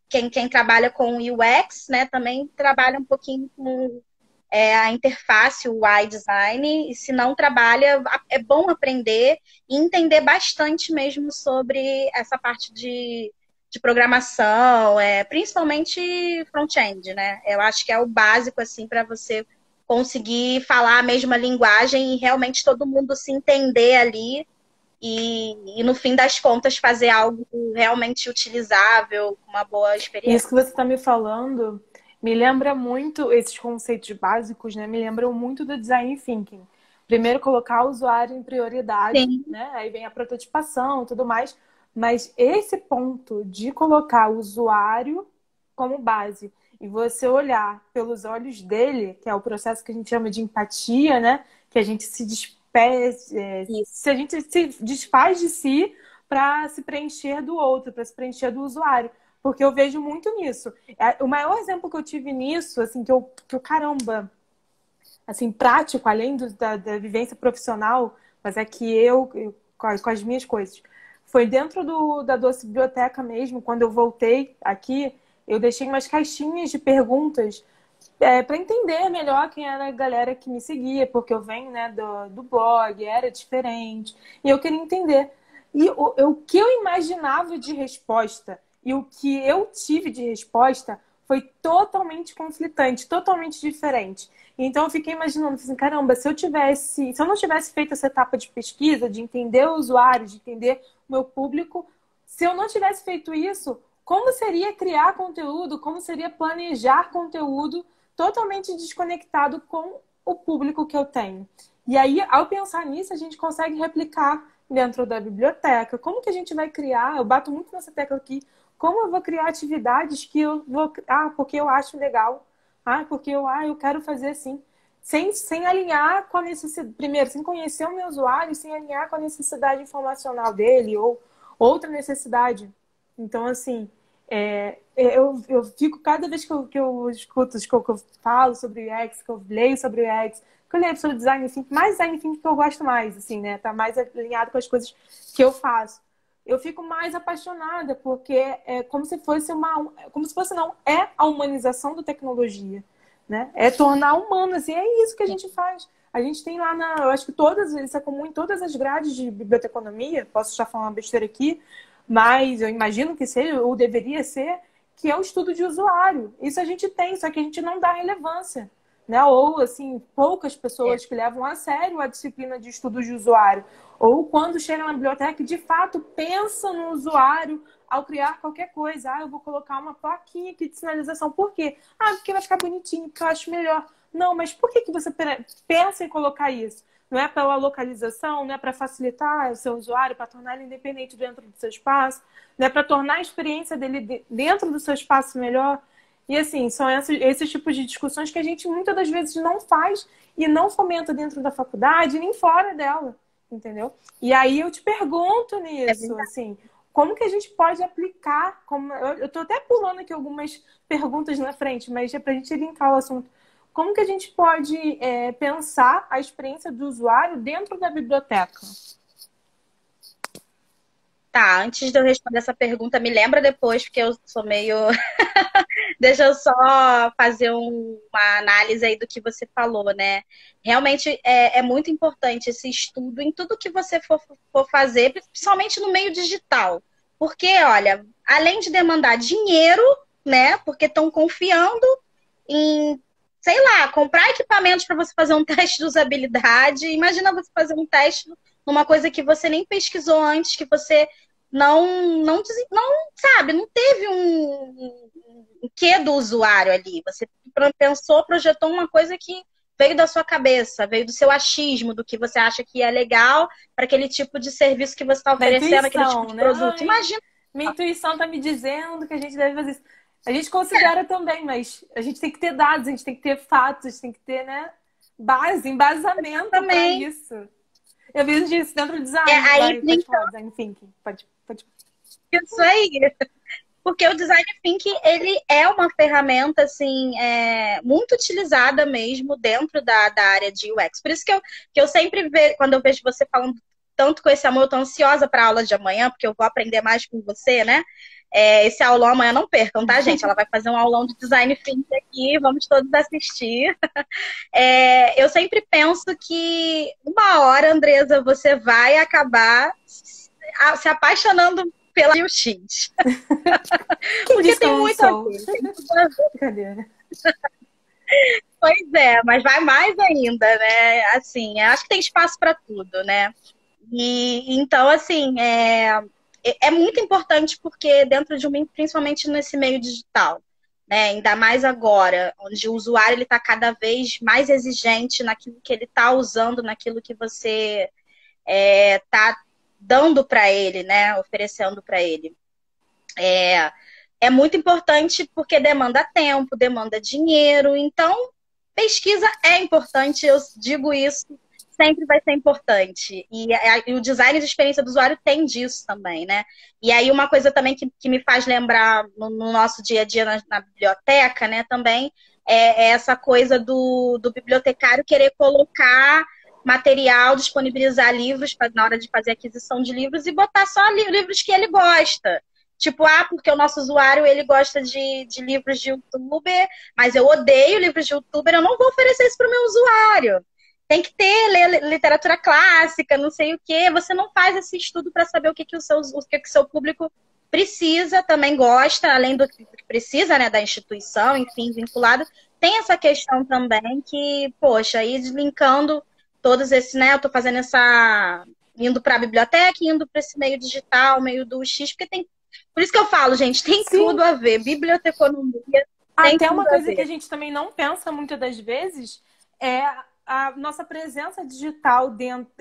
quem trabalha com UX, né, também trabalha um pouquinho com a interface, o UI design, e se não trabalha, é bom aprender e entender bastante mesmo sobre essa parte de programação, principalmente front-end, né? Eu acho que é o básico, assim, para você conseguir falar a mesma linguagem e realmente todo mundo se entender ali e no fim das contas fazer algo realmente utilizável, com uma boa experiência. Isso que você está me falando me lembra muito, esses conceitos básicos, né? Me lembram muito do design thinking. Primeiro colocar o usuário em prioridade, Sim. né? Aí vem a prototipação e tudo mais. Mas esse ponto de colocar o usuário como base e você olhar pelos olhos dele, que é o processo que a gente chama de empatia, né? Que a gente se se a gente se desfaz de si para se preencher do outro, para se preencher do usuário. Porque eu vejo muito nisso. O maior exemplo que eu tive nisso, assim, que eu caramba, assim, prático, além da vivência profissional, mas é que eu com as minhas coisas, foi dentro da Doce Biblioteca mesmo, quando eu voltei aqui, eu deixei umas caixinhas de perguntas para entender melhor quem era a galera que me seguia, porque eu venho, né, do blog, era diferente, e eu queria entender. E o que eu imaginava de resposta e o que eu tive de resposta foi totalmente conflitante, totalmente diferente. Então eu fiquei imaginando, assim, caramba, se eu não tivesse feito essa etapa de pesquisa, de entender o usuário, de entender o meu público, se eu não tivesse feito isso, como seria criar conteúdo, como seria planejar conteúdo totalmente desconectado com o público que eu tenho. E aí, ao pensar nisso, a gente consegue replicar dentro da biblioteca. Como que a gente vai criar? Eu bato muito nessa tecla aqui. Como eu vou criar atividades que eu vou... porque eu acho legal. Porque eu quero fazer assim. Sem alinhar com a necessidade... Primeiro, sem conhecer o meu usuário, sem alinhar com a necessidade informacional dele ou outra necessidade. Então, assim, eu fico, cada vez que eu escuto, que eu falo sobre o UX, que eu leio sobre o UX, que eu leio sobre design thinking, mais design thinking que eu gosto mais, assim, né? Tá mais alinhado com as coisas que eu faço. Eu fico mais apaixonada, porque é como se fosse não, é a humanização da tecnologia, né? É tornar humanas, e é isso que a gente faz. A gente tem lá eu acho que isso é comum em todas as grades de biblioteconomia, posso já falar uma besteira aqui, mas eu imagino que seja, ou deveria ser, que é o estudo de usuário. Isso a gente tem, só que a gente não dá relevância, né? Ou, assim, poucas pessoas que levam a sério a disciplina de estudo de usuário. Ou quando chega na biblioteca, de fato, pensa no usuário ao criar qualquer coisa. Eu vou colocar uma plaquinha aqui de sinalização. Por quê? Porque vai ficar bonitinho, porque eu acho melhor. Não, mas por que você pensa em colocar isso? Não é pela localização, não é para facilitar o seu usuário, para tornar ele independente dentro do seu espaço, não é para tornar a experiência dele dentro do seu espaço melhor. E assim, são esses tipos de discussões que a gente muitas das vezes não faz e não fomenta dentro da faculdade, nem fora dela, entendeu? E aí eu te pergunto É nisso, verdade. assim, como que a gente pode aplicar, como eu tô até pulando aqui algumas perguntas na frente, mas é pra gente linkar o assunto. Como que a gente pode pensar a experiência do usuário dentro da biblioteca? Tá, antes de eu responder essa pergunta, me lembra depois, porque eu sou meio. Deixa eu só fazer uma análise aí do que você falou, né? Realmente é muito importante esse estudo em tudo que você for fazer, principalmente no meio digital. Porque, olha, além de demandar dinheiro, né? Porque estão confiando em, sei lá, comprar equipamentos para você fazer um teste de usabilidade. Imagina você fazer um teste numa coisa que você nem pesquisou antes, que você não sabe, não teve um quê do usuário ali. Você pensou, projetou uma coisa que veio da sua cabeça, veio do seu achismo, do que você acha que é legal para aquele tipo de serviço que você está Da oferecendo, aquele tipo intuição, de né? produto. Ai, Imagina. minha intuição tá me dizendo que a gente deve fazer isso. A gente considera também, mas a gente tem que ter dados, a gente tem que ter fatos, tem que ter, né, base, embasamento para Também. isso. Eu vejo isso dentro do design. Aí, Pode falar, design thinking. Pode. isso aí. Porque o design thinking, ele é uma ferramenta, assim, muito utilizada mesmo dentro da área de UX. Por isso que eu sempre vejo, quando eu vejo você falando tanto com esse amor, eu tô ansiosa para a aula de amanhã, porque eu vou aprender mais com você, né? Esse aulão amanhã não percam, tá, gente? Ela vai fazer um aulão de design thinking aqui, vamos todos assistir. Eu sempre penso que uma hora, Andresa, você vai acabar se apaixonando pela UX. Quem Porque disse que tem eu não muito a sou? ver. Tem tudo a ver. Brincadeira. Pois é, mas vai mais ainda, né? Assim, acho que tem espaço para tudo, né? E então, assim, é muito importante porque dentro de um, principalmente nesse meio digital, né? Ainda mais agora, onde o usuário ele está cada vez mais exigente naquilo que ele está usando, naquilo que você está dando para ele, né? Oferecendo para ele. É muito importante porque demanda tempo, demanda dinheiro. Então, pesquisa é importante, eu digo isso, sempre vai ser importante. E o design de experiência do usuário tem disso também, né? E aí, uma coisa também que me faz lembrar no nosso dia a dia na biblioteca, né, também, é essa coisa do bibliotecário querer colocar material, disponibilizar livros na hora de fazer aquisição de livros e botar só livros que ele gosta. Tipo, porque o nosso usuário, ele gosta de livros de youtuber, mas eu odeio livros de youtuber, eu não vou oferecer isso para o meu usuário. Tem que ler literatura clássica, não sei o quê. Você não faz esse estudo para saber o que o seu público precisa, também gosta, além do que precisa, né, da instituição, enfim, vinculado. Tem essa questão também que, poxa, aí linkando todos esses, né, eu tô fazendo indo para a biblioteca, indo para esse meio digital, meio do X, porque tem. Por isso que eu falo, gente, tem Sim. tudo a ver. Biblioteconomia tem Até tudo uma a coisa ver. que a gente também não pensa muitas das vezes é a nossa presença digital dentro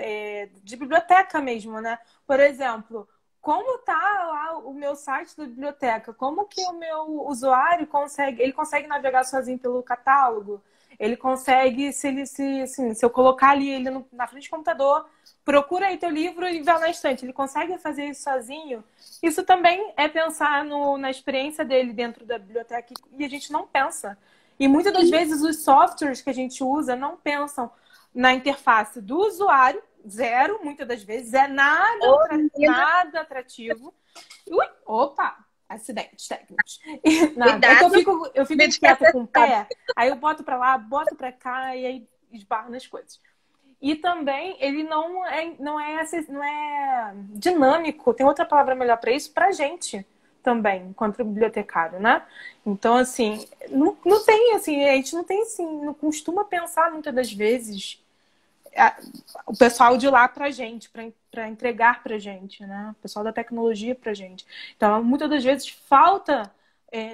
de biblioteca mesmo, né? Por exemplo, como tá lá o meu site da biblioteca? Como que o meu usuário consegue navegar sozinho pelo catálogo? Ele consegue, se eu colocar ali ele na frente do computador, procura aí teu livro e vai na estante. Ele consegue fazer isso sozinho? Isso também é pensar na experiência dele dentro da biblioteca e a gente não pensa. E muitas das vezes os softwares que a gente usa não pensam na interface do usuário, zero, muitas das vezes, nada atrativo. Ui, opa! Acidentes técnicos. Nada. É que eu fico inquieta com o pé, aí eu boto pra lá, boto pra cá e aí esbarro nas coisas. E também ele não é dinâmico. Tem outra palavra melhor para isso? Pra gente também, enquanto bibliotecário, né? Então, assim, não tem, assim, a gente não tem, assim, não costuma pensar muitas das vezes o pessoal de lá pra gente, para entregar pra gente, né? O pessoal da tecnologia pra gente. Então, muitas das vezes falta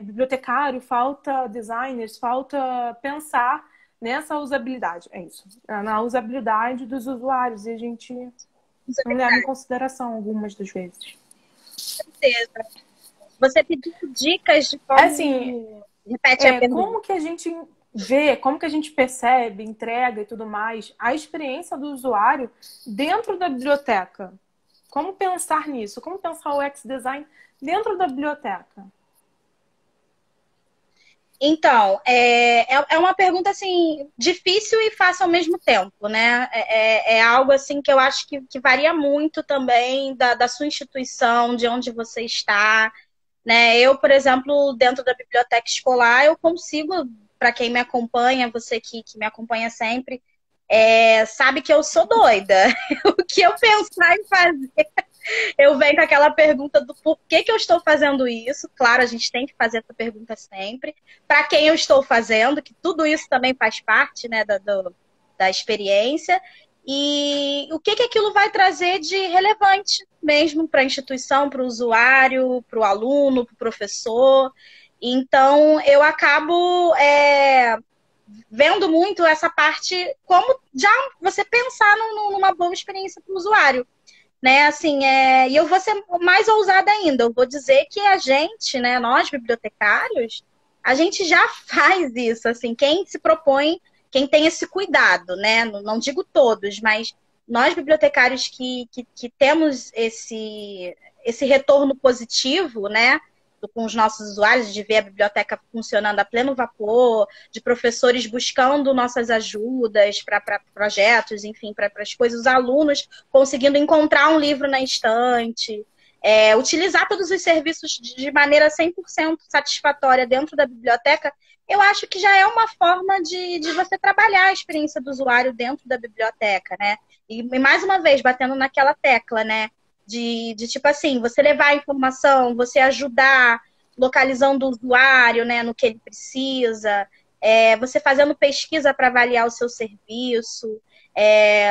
bibliotecário, falta designers, falta pensar nessa usabilidade. É isso. Na usabilidade dos usuários. E a gente não leva em consideração algumas das vezes. Com certeza. Você pediu dicas de como... Assim, Repete a pergunta. Como que a gente vê, como que a gente percebe, entrega e tudo mais, a experiência do usuário dentro da biblioteca? Como pensar nisso? Como pensar o UX design dentro da biblioteca? Então, é uma pergunta, assim, difícil e fácil ao mesmo tempo, né? É algo, assim, que eu acho que varia muito também da sua instituição, de onde você está, né? Eu, por exemplo, dentro da biblioteca escolar, eu consigo, para quem me acompanha, você que me acompanha sempre, sabe que eu sou doida. O que eu pensar em fazer, eu venho com aquela pergunta do porquê que eu estou fazendo isso. Claro, a gente tem que fazer essa pergunta sempre. Para quem eu estou fazendo, que tudo isso também faz parte, né, da experiência. E o que aquilo vai trazer de relevante mesmo para a instituição, para o usuário, para o aluno, para o professor. Então, eu acabo vendo muito essa parte, como já você pensar numa boa experiência para o usuário. Né, assim, e eu vou ser mais ousada ainda, eu vou dizer que a gente, né, nós bibliotecários, a gente já faz isso, assim, quem se propõe, quem tem esse cuidado, né, não digo todos, mas nós bibliotecários que temos esse retorno positivo, né, com os nossos usuários, de ver a biblioteca funcionando a pleno vapor, de professores buscando nossas ajudas para projetos, enfim, para as coisas, os alunos conseguindo encontrar um livro na estante, utilizar todos os serviços de maneira 100% satisfatória dentro da biblioteca, eu acho que já é uma forma de você trabalhar a experiência do usuário dentro da biblioteca, né? E mais uma vez, batendo naquela tecla, né? De tipo assim, você levar a informação, você ajudar, localizando o usuário, né, no que ele precisa, você fazendo pesquisa para avaliar o seu serviço,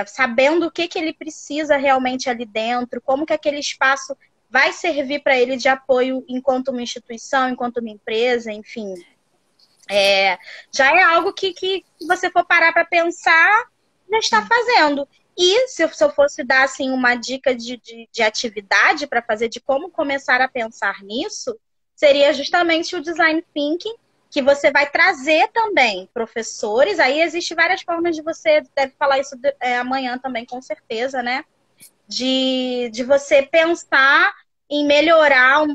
sabendo o que ele precisa realmente ali dentro, como que aquele espaço vai servir para ele de apoio enquanto uma instituição, enquanto uma empresa, enfim. Já é algo que você for parar para pensar, já está fazendo. E se eu fosse dar assim, uma dica de atividade para fazer, de como começar a pensar nisso, seria justamente o design thinking, que você vai trazer também professores. Aí existe várias formas de você, deve falar isso amanhã também, com certeza, né? De você pensar em melhorar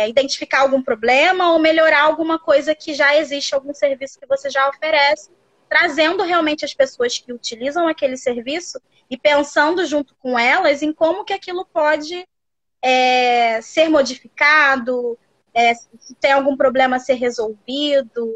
identificar algum problema ou melhorar alguma coisa que já existe, algum serviço que você já oferece, trazendo realmente as pessoas que utilizam aquele serviço e pensando junto com elas em como que aquilo pode ser modificado, se tem algum problema a ser resolvido,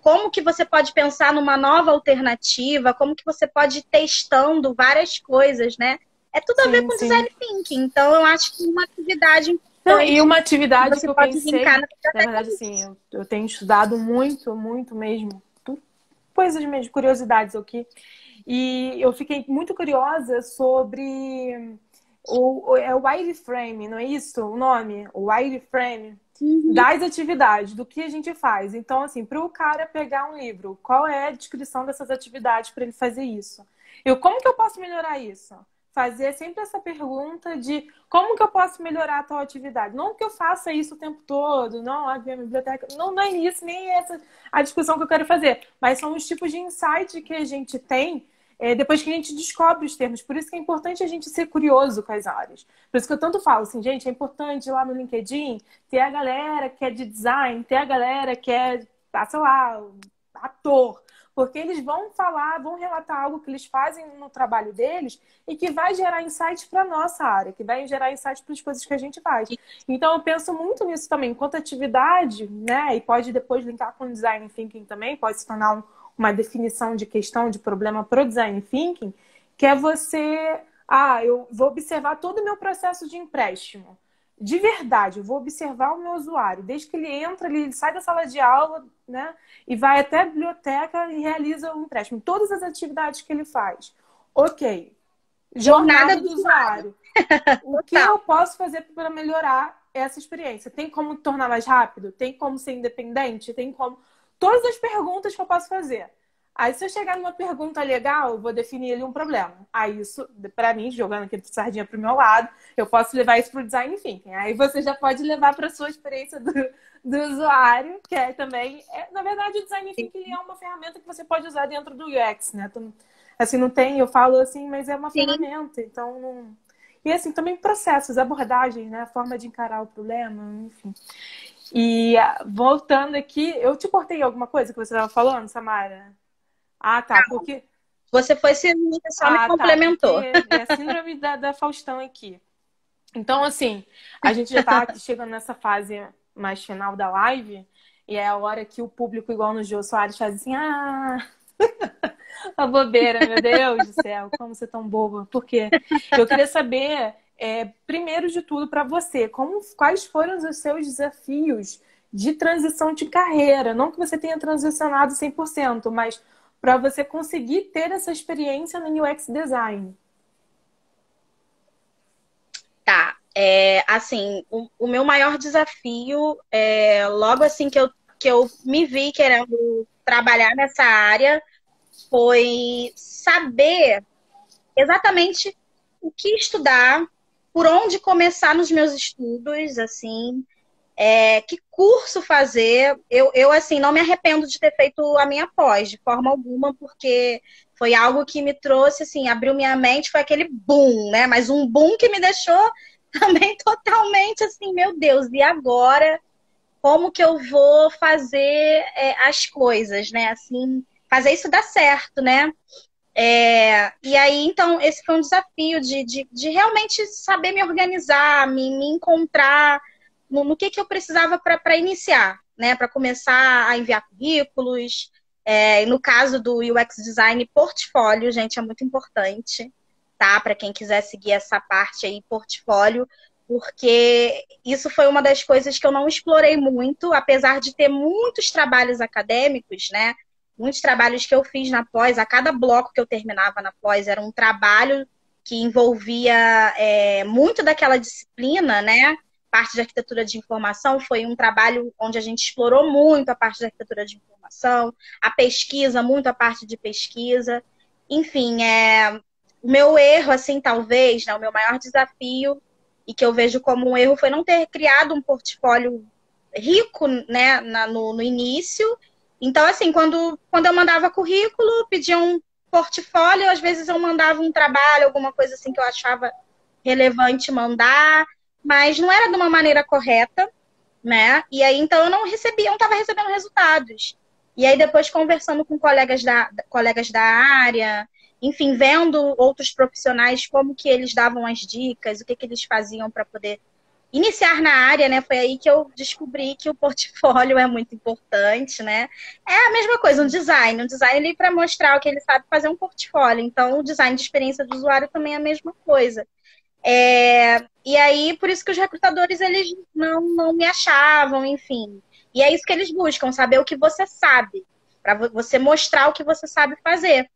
como que você pode pensar numa nova alternativa, como que você pode ir testando várias coisas, né? É tudo a ver com design thinking. Então, eu acho que uma atividade importante. E uma atividade que eu pode pensei, na verdade, assim, eu tenho estudado muito, muito mesmo, coisas mesmo, curiosidades aqui. E eu fiquei muito curiosa sobre o wireframe, não é isso o nome? O wireframe das atividades, do que a gente faz. Então, assim, para o cara pegar um livro, qual é a descrição dessas atividades para ele fazer isso? Como que eu posso melhorar isso? Fazer sempre essa pergunta de como que eu posso melhorar a tal atividade. Não que eu faça isso o tempo todo, não, a minha biblioteca. Não, não é isso, nem essa a discussão que eu quero fazer. Mas são os tipos de insight que a gente tem depois que a gente descobre os termos. Por isso que é importante a gente ser curioso com as áreas. Por isso que eu tanto falo assim, gente, é importante lá no LinkedIn ter a galera que é de design, ter a galera que é, sei lá, ator. Porque eles vão falar, vão relatar algo que eles fazem no trabalho deles e que vai gerar insights para a nossa área, que vai gerar insights para as coisas que a gente faz. Então, eu penso muito nisso também, enquanto atividade, né? E pode depois linkar com o design thinking também, pode se tornar uma definição de questão, de problema para o design thinking, que é você... eu vou observar todo o meu processo de empréstimo. De verdade, eu vou observar o meu usuário, desde que ele entra, ele sai da sala de aula, né, e vai até a biblioteca e realiza o empréstimo. Todas as atividades que ele faz. Ok. Jornada do usuário. O que eu posso fazer para melhorar essa experiência? Tem como tornar mais rápido? Tem como ser independente? Tem como... Todas as perguntas que eu posso fazer. Aí, se eu chegar numa pergunta legal, eu vou definir ali um problema. Aí, isso, pra mim, jogando aqui de sardinha pro meu lado, eu posso levar isso pro design thinking. Aí, você já pode levar pra sua experiência do usuário, que é também... na verdade, o design thinking ele é uma ferramenta que você pode usar dentro do UX, né? Assim, não tem, eu falo assim, mas é uma Sim. ferramenta. Então, não... E, assim, também processos, abordagens, né? A forma de encarar o problema, enfim. E voltando aqui, eu te cortei alguma coisa que você estava falando, Samara? Ah, tá, porque... Você foi cirúrgica, só me Ah, tá, porque complementou. é a síndrome da Faustão aqui. Então, assim, a gente já tá chegando nessa fase mais final da live, e é a hora que o público, igual no Jô Soares, faz assim, a bobeira, meu Deus do céu, como você é tão boba. Por quê? Eu queria saber, primeiro de tudo, para você, quais foram os seus desafios de transição de carreira? Não que você tenha transicionado 100%, mas para você conseguir ter essa experiência no UX Design. Tá. Assim, o meu maior desafio, logo assim que eu me vi querendo trabalhar nessa área, foi saber exatamente o que estudar, por onde começar nos meus estudos, assim, que curso fazer. Eu, assim, não me arrependo de ter feito a minha pós, de forma alguma, porque foi algo que me trouxe, assim, abriu minha mente, foi aquele boom, né? Mas um boom que me deixou também totalmente assim, meu Deus, e agora? Como que eu vou fazer as coisas, né? Assim, fazer isso dar certo, né? E aí, então, esse foi um desafio de realmente saber me organizar, me encontrar no que eu precisava para iniciar, né? Para começar a enviar currículos. No caso do UX Design, portfólio, gente, é muito importante, tá? Para quem quiser seguir essa parte aí, portfólio, porque isso foi uma das coisas que eu não explorei muito, apesar de ter muitos trabalhos acadêmicos, né? Muitos trabalhos que eu fiz na pós, a cada bloco que eu terminava na pós era um trabalho que envolvia muito daquela disciplina, né? Parte de arquitetura de informação foi um trabalho onde a gente explorou muito a parte de arquitetura de informação, a pesquisa, muito a parte de pesquisa. Enfim, o meu erro, assim, talvez, né, o meu maior desafio, e que eu vejo como um erro, foi não ter criado um portfólio rico, né, no início. Então, assim, quando eu mandava currículo, pediam um portfólio, às vezes eu mandava um trabalho, alguma coisa assim que eu achava relevante mandar, mas não era de uma maneira correta, né? E aí, então, eu não estava recebendo resultados. E aí, depois, conversando com colegas da área, enfim, vendo outros profissionais, como que eles davam as dicas, o que eles faziam para poder iniciar na área, né? Foi aí que eu descobri que o portfólio é muito importante, né? É a mesma coisa, um design para mostrar o que ele sabe fazer um portfólio. Então, o design de experiência do usuário também é a mesma coisa. E aí, por isso que os recrutadores, eles não me achavam, enfim. E é isso que eles buscam, saber o que você sabe, para você mostrar o que você sabe fazer,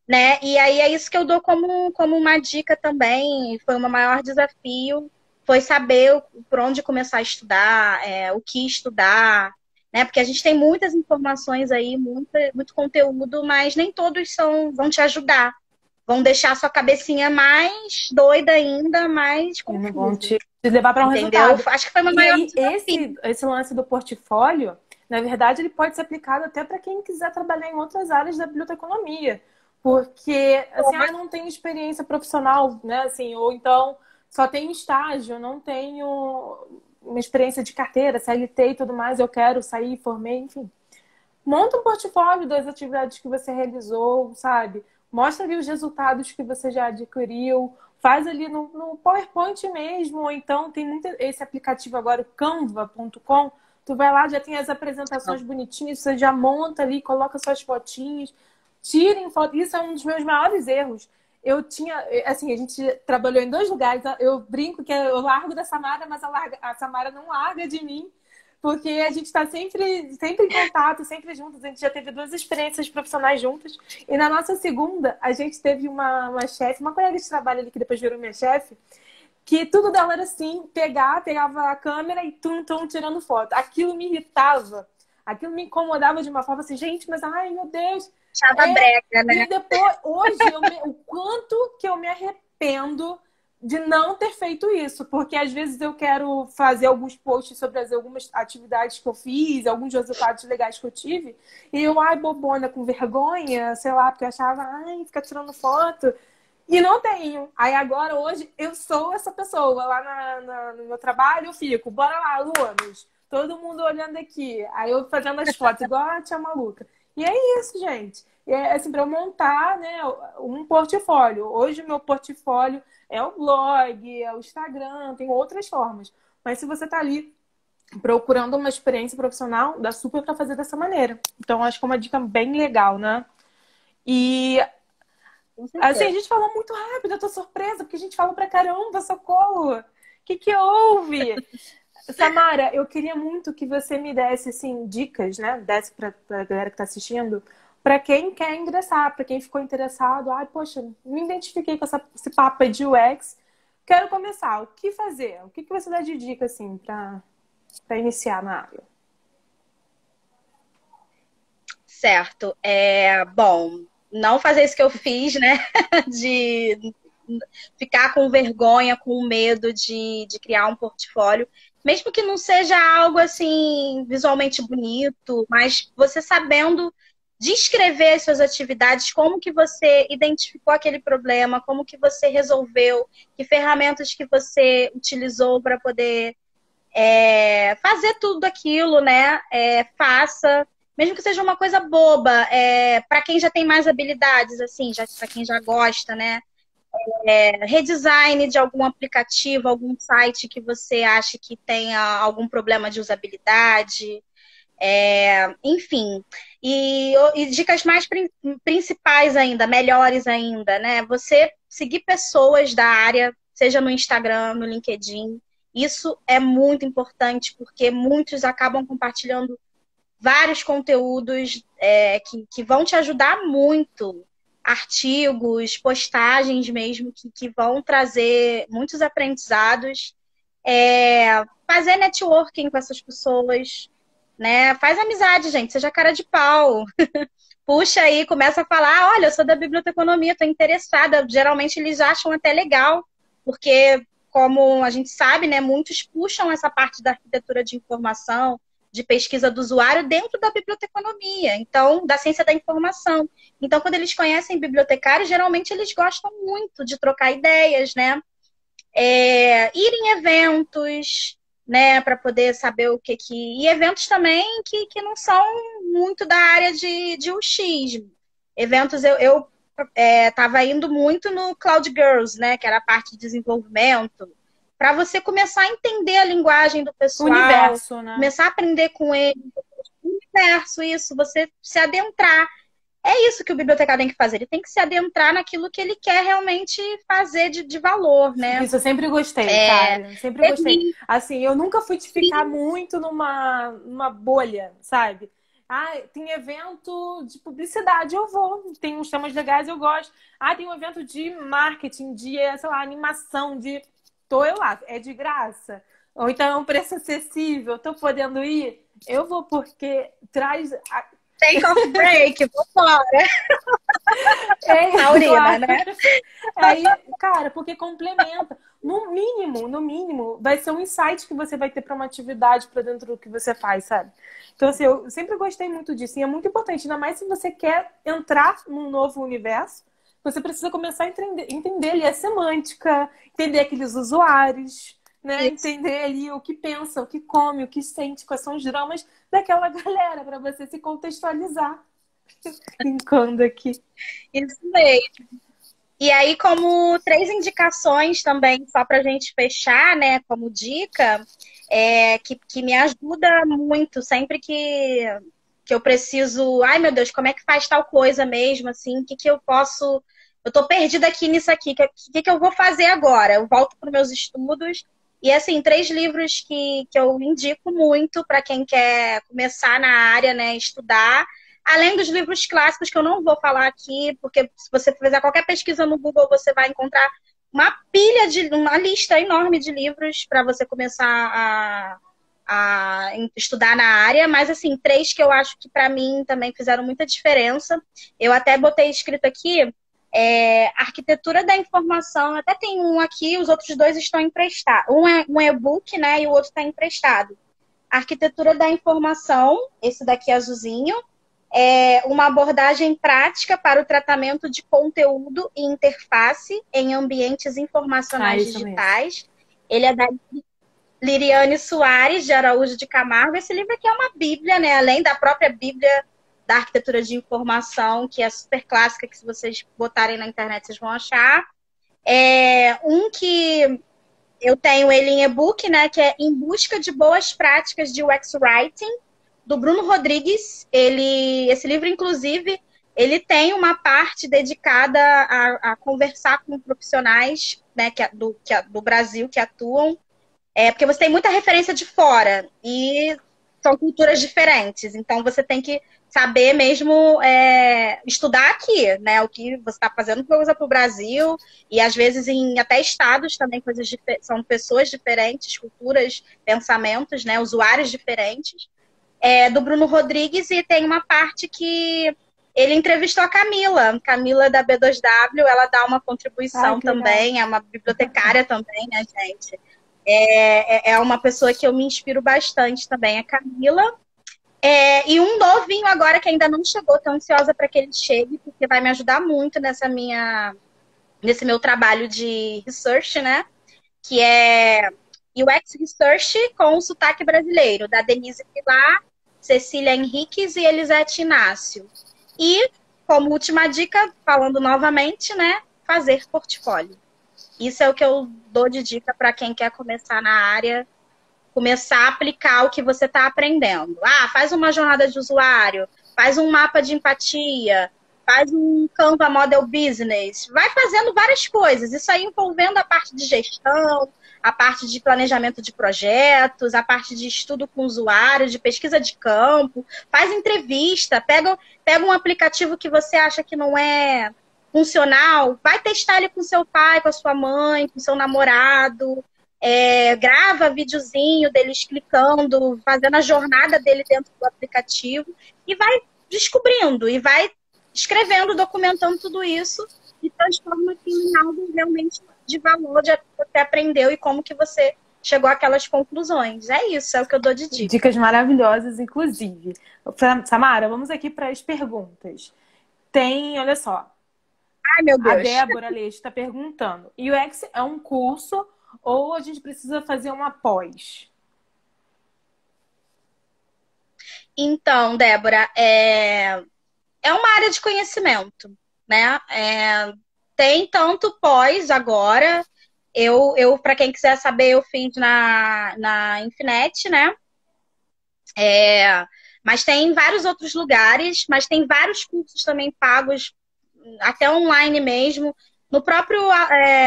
né? E aí é isso que eu dou como uma dica também, foi o meu maior desafio, foi saber por onde começar a estudar, o que estudar, né? Porque a gente tem muitas informações aí, muito conteúdo, mas nem todos vão te ajudar. Vão deixar a sua cabecinha mais doida ainda, mais E não vão confusa. te levar para um Entendeu? resultado. Acho que foi o meu E maior aí, desafio. esse lance do portfólio, na verdade, ele pode ser aplicado até para quem quiser trabalhar em outras áreas da biblioteconomia. Porque, assim, não tenho experiência profissional, né? Assim, ou então só tenho estágio, não tenho uma experiência de carteira, CLT e tudo mais, eu quero sair, formei, enfim. Monta um portfólio das atividades que você realizou, sabe? Mostra ali os resultados que você já adquiriu. Faz ali no PowerPoint mesmo. Ou então tem muito esse aplicativo agora, o canva.com. Tu vai lá, já tem as apresentações bonitinhas. Você já monta ali, coloca suas fotinhas. Tirem foto. Isso é um dos meus maiores erros. Eu tinha... Assim, a gente trabalhou em 2 lugares. Eu brinco que eu largo da Samara, mas a Samara não larga de mim. Porque a gente está sempre em contato, sempre juntos. A gente já teve 2 experiências profissionais juntas. E na nossa segunda, a gente teve uma chefe, uma colega de trabalho ali, que depois virou minha chefe, que tudo dela era assim, pegava a câmera e tum, tirando foto. Aquilo me irritava. Aquilo me incomodava de uma forma assim, gente, mas ai, meu Deus. Achava brega, E né? depois, hoje, o quanto que eu me arrependo de não ter feito isso, porque às vezes eu quero fazer alguns posts sobre algumas atividades que eu fiz, alguns resultados legais que eu tive, e eu, ai, bobona, com vergonha, sei lá, porque eu achava, ai, ficar tirando foto. E não tenho. Aí agora, hoje, eu sou essa pessoa. Lá no meu trabalho, eu fico, bora lá, alunos. Todo mundo olhando aqui. Aí eu fazendo as fotos, igual a tia maluca. E é isso, gente. E é assim, para eu montar, né, um portfólio. Hoje, o meu portfólio é o blog, é o Instagram, tem outras formas. Mas se você tá ali procurando uma experiência profissional, dá super para fazer dessa maneira. Então, acho que é uma dica bem legal, né? E Com assim, a certeza. gente falou muito rápido, eu tô surpresa, porque a gente falou pra caramba, socorro! O que houve? Samara, eu queria muito que você me desse, assim, dicas, né? Desse pra galera que tá assistindo, pra quem quer ingressar, pra quem ficou interessado. Ai, poxa, me identifiquei com esse papo aí de UX, quero começar. O que fazer? O que você dá de dica, assim, pra iniciar na área? Certo. Bom, não fazer isso que eu fiz, né? De ficar com vergonha, com medo de criar um portfólio. Mesmo que não seja algo assim visualmente bonito, mas você sabendo descrever as suas atividades, como que você identificou aquele problema, como que você resolveu, que ferramentas que você utilizou para poder fazer tudo aquilo, né? Faça, mesmo que seja uma coisa boba, para quem já tem mais habilidades, assim, já para quem já gosta, né? Redesign de algum aplicativo, algum site que você acha que tenha algum problema de usabilidade, enfim. E dicas mais principais ainda, melhores ainda, né? Você seguir pessoas da área, seja no Instagram, no LinkedIn. Isso é muito importante, porque muitos acabam compartilhando vários conteúdos que vão te ajudar muito. Artigos, postagens mesmo, que vão trazer muitos aprendizados. Fazer networking com essas pessoas, né? Faz amizade, gente, seja cara de pau. Puxa aí, começa a falar, olha, eu sou da biblioteconomia, estou interessada. Geralmente eles acham até legal, porque, como a gente sabe, né, muitos puxam essa parte da arquitetura de informação, de pesquisa do usuário dentro da biblioteconomia, então, da ciência da informação. Então, quando eles conhecem bibliotecários, geralmente eles gostam muito de trocar ideias, né? Ir em eventos, né, para poder saber o que que... E eventos também que não são muito da área de UX. Eventos, eu estava indo muito no Cloud Girls, né, que era a parte de desenvolvimento, para você começar a entender a linguagem do O pessoal, universo, né? começar a aprender com ele, o universo, isso, você se adentrar. É isso que o bibliotecário tem que fazer. Ele tem que se adentrar naquilo que ele quer realmente fazer de valor, né? Isso eu sempre gostei, É, cara. Sempre gostei. Teve, Assim, eu nunca fui te ficar muito numa bolha, sabe? Ah, tem evento de publicidade, eu vou. Tem uns temas legais, eu gosto. Ah, tem um evento de marketing, de, sei lá, animação, de. Tô eu lá, é de graça. Ou então é um preço acessível, tô podendo ir? Eu vou porque traz. take off break, vambora. É, Taurina, claro. né? Aí, cara, porque complementa. No mínimo, vai ser um insight que você vai ter para uma atividade para dentro do que você faz, sabe? Então, assim, eu sempre gostei muito disso. E é muito importante, ainda mais se você quer entrar num novo universo, você precisa começar a entender ali a semântica, entender aqueles usuários, né? Isso, Entender ali o que pensa, o que come, o que sente, quais são os dramas daquela galera, para você se contextualizar. Brincando aqui. isso mesmo. E aí, como três indicações também, só para a gente fechar, né, como dica, que me ajuda muito sempre que eu preciso. Ai, meu Deus, como é que faz tal coisa mesmo? Assim, o que, que eu posso. Eu tô perdida aqui nisso aqui, que eu vou fazer agora? Eu volto para os meus estudos. E, assim, três livros que eu indico muito para quem quer começar na área, né, estudar. Além dos livros clássicos, que eu não vou falar aqui, porque se você fizer qualquer pesquisa no Google, você vai encontrar uma lista enorme de livros para você começar estudar na área, mas assim, 3 que eu acho que para mim também fizeram muita diferença. Eu até botei escrito aqui, arquitetura da informação, até tem um aqui, os outros 2 estão emprestados. Um é um e-book, né, e o outro está emprestado. Arquitetura da informação, esse daqui é azulzinho, é uma abordagem prática para o tratamento de conteúdo e interface em ambientes informacionais digitais. Ele é da Liriane Soares de Araújo de Camargo. Esse livro aqui é uma bíblia, né? Além da própria bíblia da arquitetura de informação, que é super clássica, que se vocês botarem na internet vocês vão achar. Um que eu tenho ele em e-book, né? Que é Em Busca de Boas Práticas de UX Writing, do Bruno Rodrigues. Esse livro, inclusive, ele tem uma parte dedicada a conversar com profissionais, né, do Brasil que atuam. Porque você tem muita referência de fora e são culturas diferentes. Então, você tem que saber mesmo estudar aqui, né? O que você está fazendo coisa para o Brasil e, às vezes, em até estados também, são pessoas diferentes, culturas, pensamentos, né? Usuários diferentes. Do Bruno Rodrigues, e tem uma parte que ele entrevistou a Camila da B2W, ela dá uma contribuição também, é uma bibliotecária também, né, gente? É uma pessoa que eu me inspiro bastante também, a Camila. E um novinho agora que ainda não chegou, tô ansiosa para que ele chegue, porque vai me ajudar muito nesse meu trabalho de research, né? Que é UX Research com o sotaque brasileiro, da Denise Pilar, Cecília Henriques e Elisete Inácio. E, como última dica, falando novamente, né? Fazer portfólio. Isso é o que eu dou de dica para quem quer começar na área, começar a aplicar o que você está aprendendo. Faz uma jornada de usuário, faz um mapa de empatia, faz um Canva Model Business, vai fazendo várias coisas. Isso aí envolvendo a parte de gestão, a parte de planejamento de projetos, a parte de estudo com usuários, de pesquisa de campo, faz entrevista, pega um aplicativo que você acha que não é funcional, vai testar ele com seu pai, com a sua mãe, com seu namorado, grava videozinho dele explicando, fazendo a jornada dele dentro do aplicativo e vai descobrindo, e vai escrevendo, documentando tudo isso e transforma aquilo em algo realmente de valor, de que você aprendeu e como que você chegou àquelas conclusões. É isso, é o que eu dou de dica. Dicas maravilhosas, inclusive. Samara, vamos aqui para as perguntas. Olha só. Ai, meu Deus. A Débora Leite está perguntando: UX é um curso ou a gente precisa fazer uma pós? Então, Débora, é uma área de conhecimento, né? Tem tanto pós agora. Eu para quem quiser saber, eu fiz na Infinet, né? Mas tem em vários outros lugares, mas tem vários cursos também pagos, até online mesmo. No próprio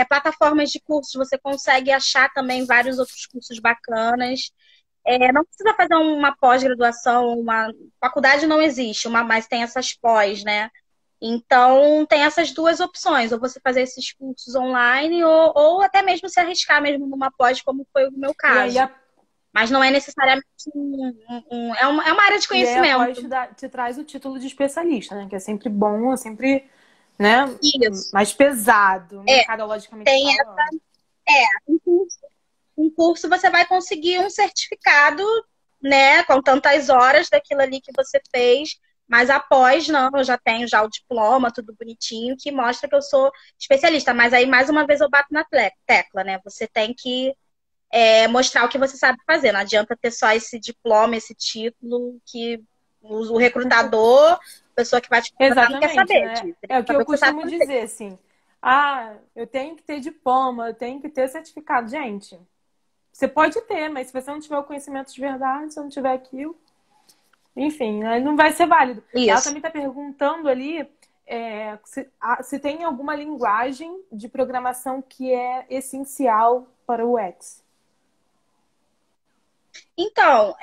plataformas de cursos, você consegue achar também vários outros cursos bacanas. Não precisa fazer uma pós-graduação, uma faculdade não existe, mas tem essas pós, né? Então, tem essas duas opções, ou você fazer esses cursos online, ou até mesmo se arriscar mesmo numa pós, como foi o meu caso. Mas não é necessariamente é uma área de conhecimento. E aí a pós te traz o título de especialista, né? Que é sempre bom, é sempre, né? Isso. Mais pesado, mercadologicamente falando. Um curso você vai conseguir um certificado, né? Com tantas horas daquilo ali que você fez. Mas após, não, eu já tenho o diploma, tudo bonitinho, que mostra que eu sou especialista. Mas aí, mais uma vez, eu bato na tecla, né? Você tem que mostrar o que você sabe fazer. Não adianta ter só esse diploma, esse título, que o recrutador, a pessoa que vai te contratar, não quer saber. Né? É o que eu costumo dizer, assim. Eu tenho que ter diploma, eu tenho que ter certificado. Gente, você pode ter, mas se você não tiver o conhecimento de verdade, se não tiver aquilo... Enfim, não vai ser válido. Isso. Ela também está perguntando ali se tem alguma linguagem de programação que é essencial para o UX. Então,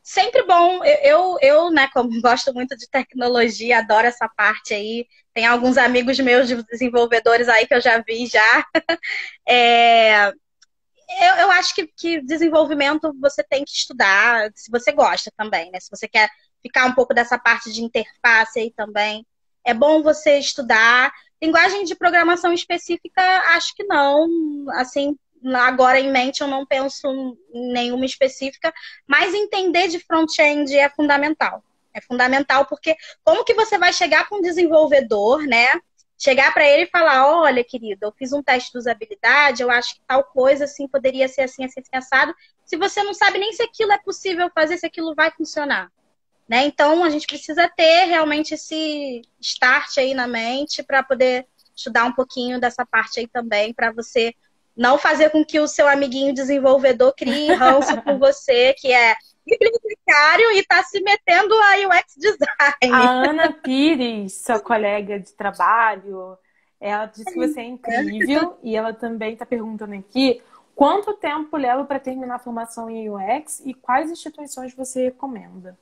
sempre bom. Eu, né, como gosto muito de tecnologia, adoro essa parte aí. Tem alguns amigos meus de desenvolvedores aí que eu já vi já. Eu acho que desenvolvimento você tem que estudar, se você gosta também, né? Se você quer ficar um pouco dessa parte de interface aí também, é bom você estudar. Linguagem de programação específica, acho que não. Assim, agora em mente eu não penso em nenhuma específica, mas entender de front-end é fundamental. É fundamental porque como que você vai chegar com um desenvolvedor, né? Chegar para ele e falar, olha, querido, eu fiz um teste de usabilidade, eu acho que tal coisa assim poderia ser assim, assim, assim, assado. Se você não sabe nem se aquilo é possível fazer, se aquilo vai funcionar, né? Então, a gente precisa ter realmente esse start aí na mente para poder estudar um pouquinho dessa parte aí também, para você não fazer com que o seu amiguinho desenvolvedor crie ranço com você, que é bibliotecário e está se metendo a UX A design. Ana Pires, sua colega de trabalho, ela disse que você é incrível e ela também está perguntando aqui quanto tempo leva para terminar a formação em UX e quais instituições você recomenda?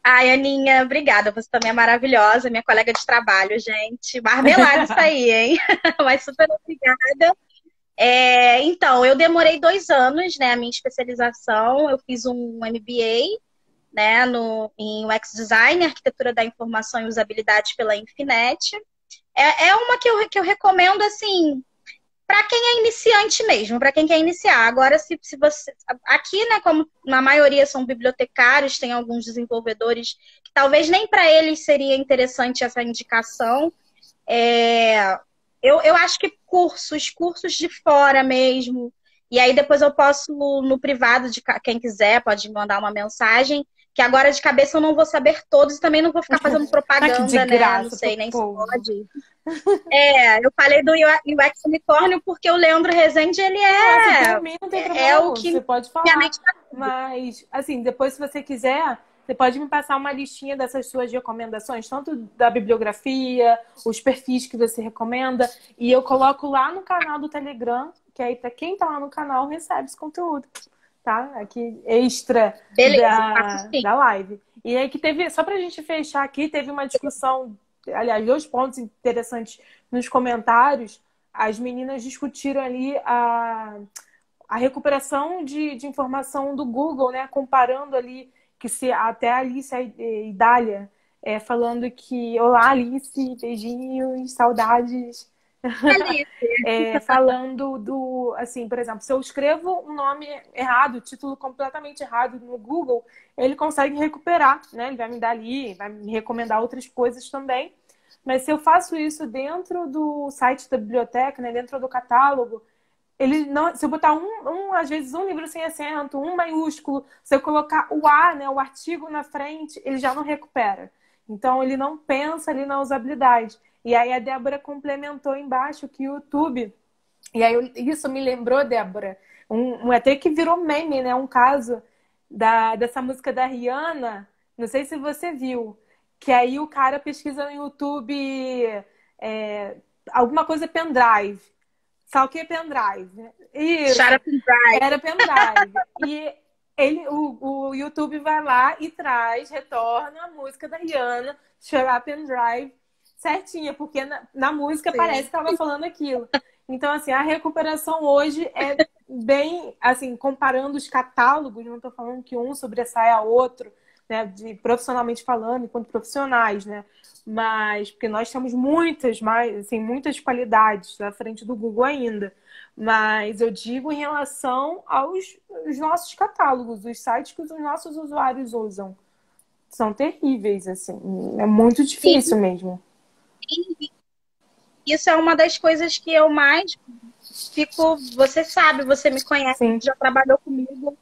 Ai, Aninha, obrigada. Você também é maravilhosa, minha colega de trabalho, gente. Marmelada isso aí, hein? Mas super obrigada. Então, eu demorei 2 anos, né? A minha especialização. Eu fiz um MBA, né? Em UX Design, Arquitetura da Informação e Usabilidade pela Infinet. É uma que eu recomendo, assim, para quem é iniciante mesmo, para quem quer iniciar. Agora, se você. Aqui, né, como na maioria são bibliotecários, tem alguns desenvolvedores que talvez nem para eles seria interessante essa indicação. Eu acho que cursos de fora mesmo. E aí depois eu posso, no privado de quem quiser, pode me mandar uma mensagem. Que agora de cabeça eu não vou saber todos e também não vou ficar fazendo Aqui de propaganda, né? Não graça sei pro nem se povo. pode. Eu falei do UX Unicórnio porque o Leandro Rezende, ele Nossa, por mim não tem problema o não, que você pode minha falar. mente tá. Mas, assim, depois se você quiser, você pode me passar uma listinha dessas suas recomendações, tanto da bibliografia, os perfis que você recomenda, e eu coloco lá no canal do Telegram, que aí para quem tá lá no canal recebe esse conteúdo, tá? Aqui, extra Beleza, faço sim. da live. E aí que teve, só pra gente fechar aqui, teve uma discussão, aliás, 2 pontos interessantes nos comentários. As meninas discutiram ali a recuperação de informação do Google, né? Comparando ali que se até a Alice e Dália falando que olá, Alice, beijinhos, saudades. Falando do, assim, por exemplo, se eu escrevo um nome errado, título completamente errado no Google, ele consegue recuperar, né? Ele vai me dar ali, vai me recomendar outras coisas também. Mas se eu faço isso dentro do site da biblioteca, né? Dentro do catálogo, ele não, se eu botar às vezes um livro sem acento, um maiúsculo, se eu colocar o A, né, o artigo na frente, ele já não recupera. Então ele não pensa ali na usabilidade. E aí a Débora complementou embaixo que o YouTube, e aí isso me lembrou, Débora, até que virou meme, né, um caso dessa música da Rihanna, não sei se você viu, que aí o cara pesquisa no YouTube alguma coisa pendrive. Sabe o que é pendrive? Isso, Shut up and drive. era pendrive. E o YouTube vai lá e retorna a música da Rihanna, Shut Up and Drive, certinha, porque na música Sim. parece que ela estava falando aquilo. Então, assim, a recuperação hoje é bem, assim, comparando os catálogos, não estou falando que um sobressai a outro, né, profissionalmente falando, enquanto profissionais, né? Mas, porque nós temos muitas qualidades à frente do Google ainda. Mas eu digo em relação aos nossos catálogos, os sites que os nossos usuários usam. São terríveis, assim. É muito difícil mesmo. Isso é uma das coisas que eu mais fico... Você sabe, você me conhece, Sim. já trabalhou comigo.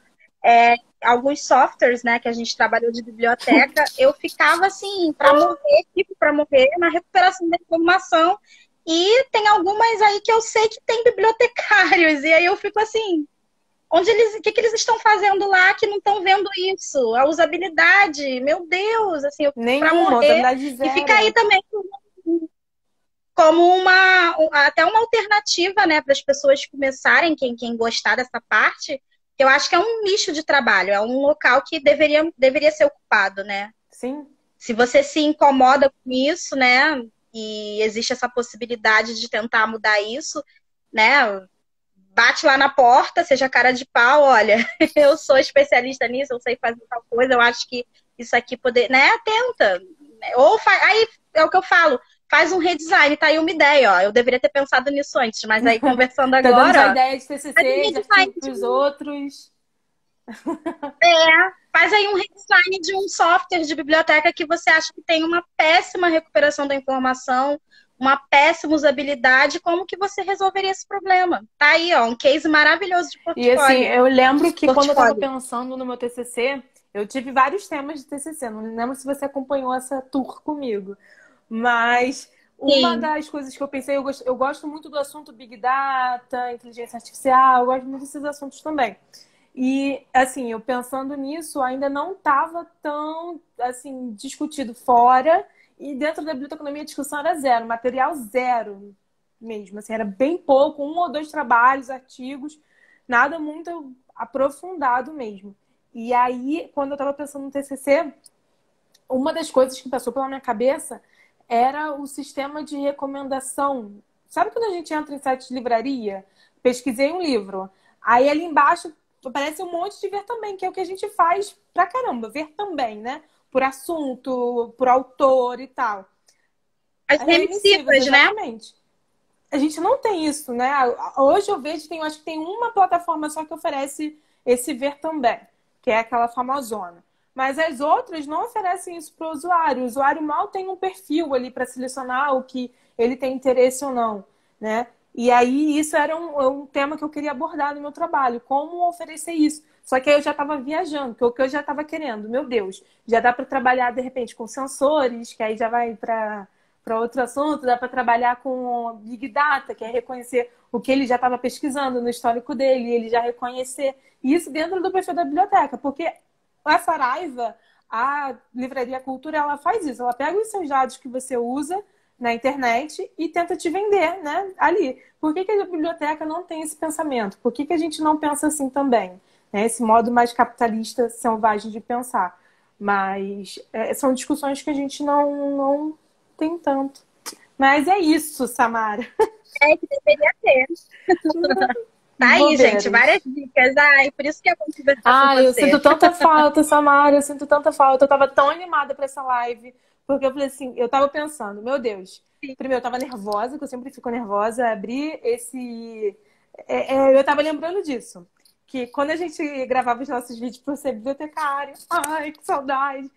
Alguns softwares, né, que a gente trabalhou de biblioteca, eu ficava assim, para morrer na recuperação da informação. E tem algumas aí que eu sei que tem bibliotecários. E aí eu fico assim, o que eles estão fazendo lá que não estão vendo isso? A usabilidade, meu Deus, assim, para morrer. E fica aí também como até uma alternativa, né, para as pessoas começarem, quem gostar dessa parte. Eu acho que é um nicho de trabalho, é um local que deveria ser ocupado, né? Sim. Se você se incomoda com isso, né? E existe essa possibilidade de tentar mudar isso, né? Bate lá na porta, seja cara de pau, olha, eu sou especialista nisso, eu sei fazer tal coisa, eu acho que isso aqui poder, né? Tenta. Ou faz, aí é o que eu falo, faz um redesign, tá aí uma ideia, ó. Eu deveria ter pensado nisso antes, mas aí conversando Tá dando já agora, ó, ideia de faz um TCC, de redesign artigo para os outros. faz aí um redesign de um software de biblioteca que você acha que tem uma péssima recuperação da informação, uma péssima usabilidade, como que você resolveria esse problema? Tá aí, ó, um case maravilhoso de E assim, portfólio. eu lembro que quando eu estava Portfólio. pensando no meu TCC, eu tive vários temas de TCC. Não lembro se você acompanhou essa tour comigo. Mas uma Sim, das coisas que eu pensei, eu gosto muito do assunto Big Data, inteligência artificial, eu gosto muito desses assuntos também. E, assim, eu pensando nisso, ainda não estava tão, assim, discutido fora. E dentro da biblioteconomia a discussão era zero, material zero mesmo. Assim, era bem pouco, um ou dois trabalhos, artigos, nada muito aprofundado mesmo. E aí, quando eu estava pensando no TCC, uma das coisas que passou pela minha cabeça era o sistema de recomendação. Sabe quando a gente entra em site de livraria? Pesquisei um livro. Aí ali embaixo aparece um monte de ver também, que é o que a gente faz pra caramba, ver também, né? Por assunto, por autor e tal. as Remissivas, remissivas, né? exatamente. A gente não tem isso, né? Hoje eu vejo, eu acho que tem uma plataforma só que oferece esse ver também, que é aquela famosona. Mas as outras não oferecem isso para o usuário. O usuário mal tem um perfil ali para selecionar o que ele tem interesse ou não, né? E aí isso era um tema que eu queria abordar no meu trabalho, como oferecer isso. Só que aí eu já estava viajando, que é o que eu já estava querendo. Meu Deus, já dá para trabalhar de repente com sensores, que aí já vai para outro assunto, dá para trabalhar com Big Data, que é reconhecer o que ele já estava pesquisando no histórico dele, ele já reconhecer isso dentro do perfil da biblioteca, porque a Saraiva, a Livraria Cultura, ela faz isso, ela pega os seus dados que você usa na internet e tenta te vender, né, ali. Por que a biblioteca não tem esse pensamento? Por que a gente não pensa assim também? Né? Esse modo mais capitalista, selvagem de pensar. Mas são discussões que a gente não tem tanto. Mas é isso, Samara. É que deveria ter. Tá aí, gente, Bobeiras. várias dicas. Ai, por isso que é bom conversar com Ah, eu você. sinto tanta falta, Samara, eu sinto tanta falta. Eu tava tão animada pra essa live, porque eu falei assim, eu tava pensando, meu Deus, primeiro eu tava nervosa, que eu sempre fico nervosa, abrir esse. Eu tava lembrando disso. Que quando a gente gravava os nossos vídeos por ser bibliotecário, ai, que saudade.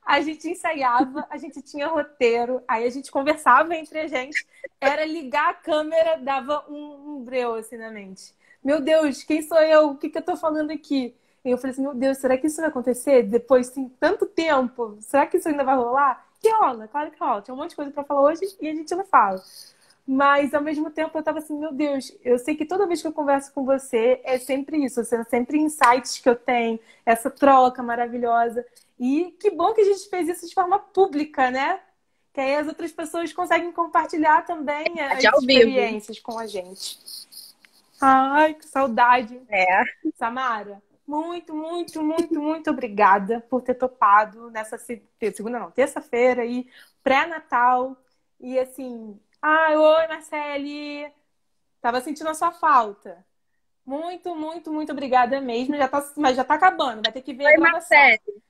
A gente ensaiava, a gente tinha roteiro, aí a gente conversava entre a gente, era ligar a câmera, dava um breu assim na mente. Meu Deus, quem sou eu? O que que eu tô falando aqui? E eu falei assim, meu Deus, será que isso vai acontecer depois de tanto tempo? Será que isso ainda vai rolar? Que rola, claro que rola. Tinha um monte de coisa pra falar hoje e a gente não fala. Mas, ao mesmo tempo, eu tava assim, meu Deus, eu sei que toda vez que eu converso com você, é sempre isso, são sempre insights que eu tenho, essa troca maravilhosa. E que bom que a gente fez isso de forma pública, né? Que aí as outras pessoas conseguem compartilhar também De as ao vivo. experiências com a gente. Ai, que saudade. É. Samara, muito, muito, muito, muito obrigada por ter topado nessa segunda, não, terça-feira aí, pré-natal. E assim, ai, oi, Marcele. Tava sentindo a sua falta. Muito, muito, muito obrigada mesmo. Mas já tá acabando, vai ter que ver a Oi, gravação. Marcelo.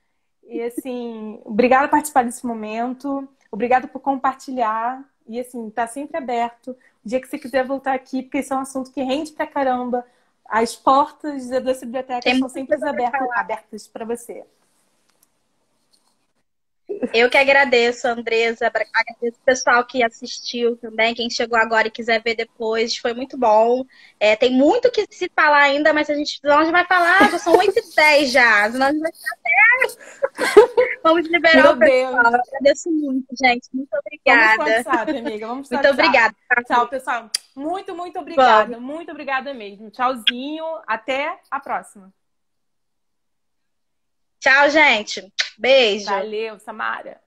E assim, obrigada por participar desse momento. Obrigada por compartilhar. E assim, tá sempre aberto. O dia que você quiser voltar aqui, porque esse é um assunto que rende pra caramba. As portas da biblioteca Tem estão muita sempre coisa para falar. abertas para você. Eu que agradeço, Andresa. Agradeço o pessoal que assistiu também, quem chegou agora e quiser ver depois. Foi muito bom. É, tem muito que se falar ainda, mas a gente não vai falar. Já são 8h10 já. Senão a gente vai ficar até. Vamos liberar Meu o pessoal. Deus. Eu agradeço muito, gente. Muito Vamos pro obrigada. WhatsApp, amiga. Vamos pro Muito WhatsApp. obrigada. Tchau, pessoal. Muito, muito Vamos. obrigada. Muito obrigada mesmo. Tchauzinho. Até a próxima. Tchau, gente. Beijo. Valeu, Samara.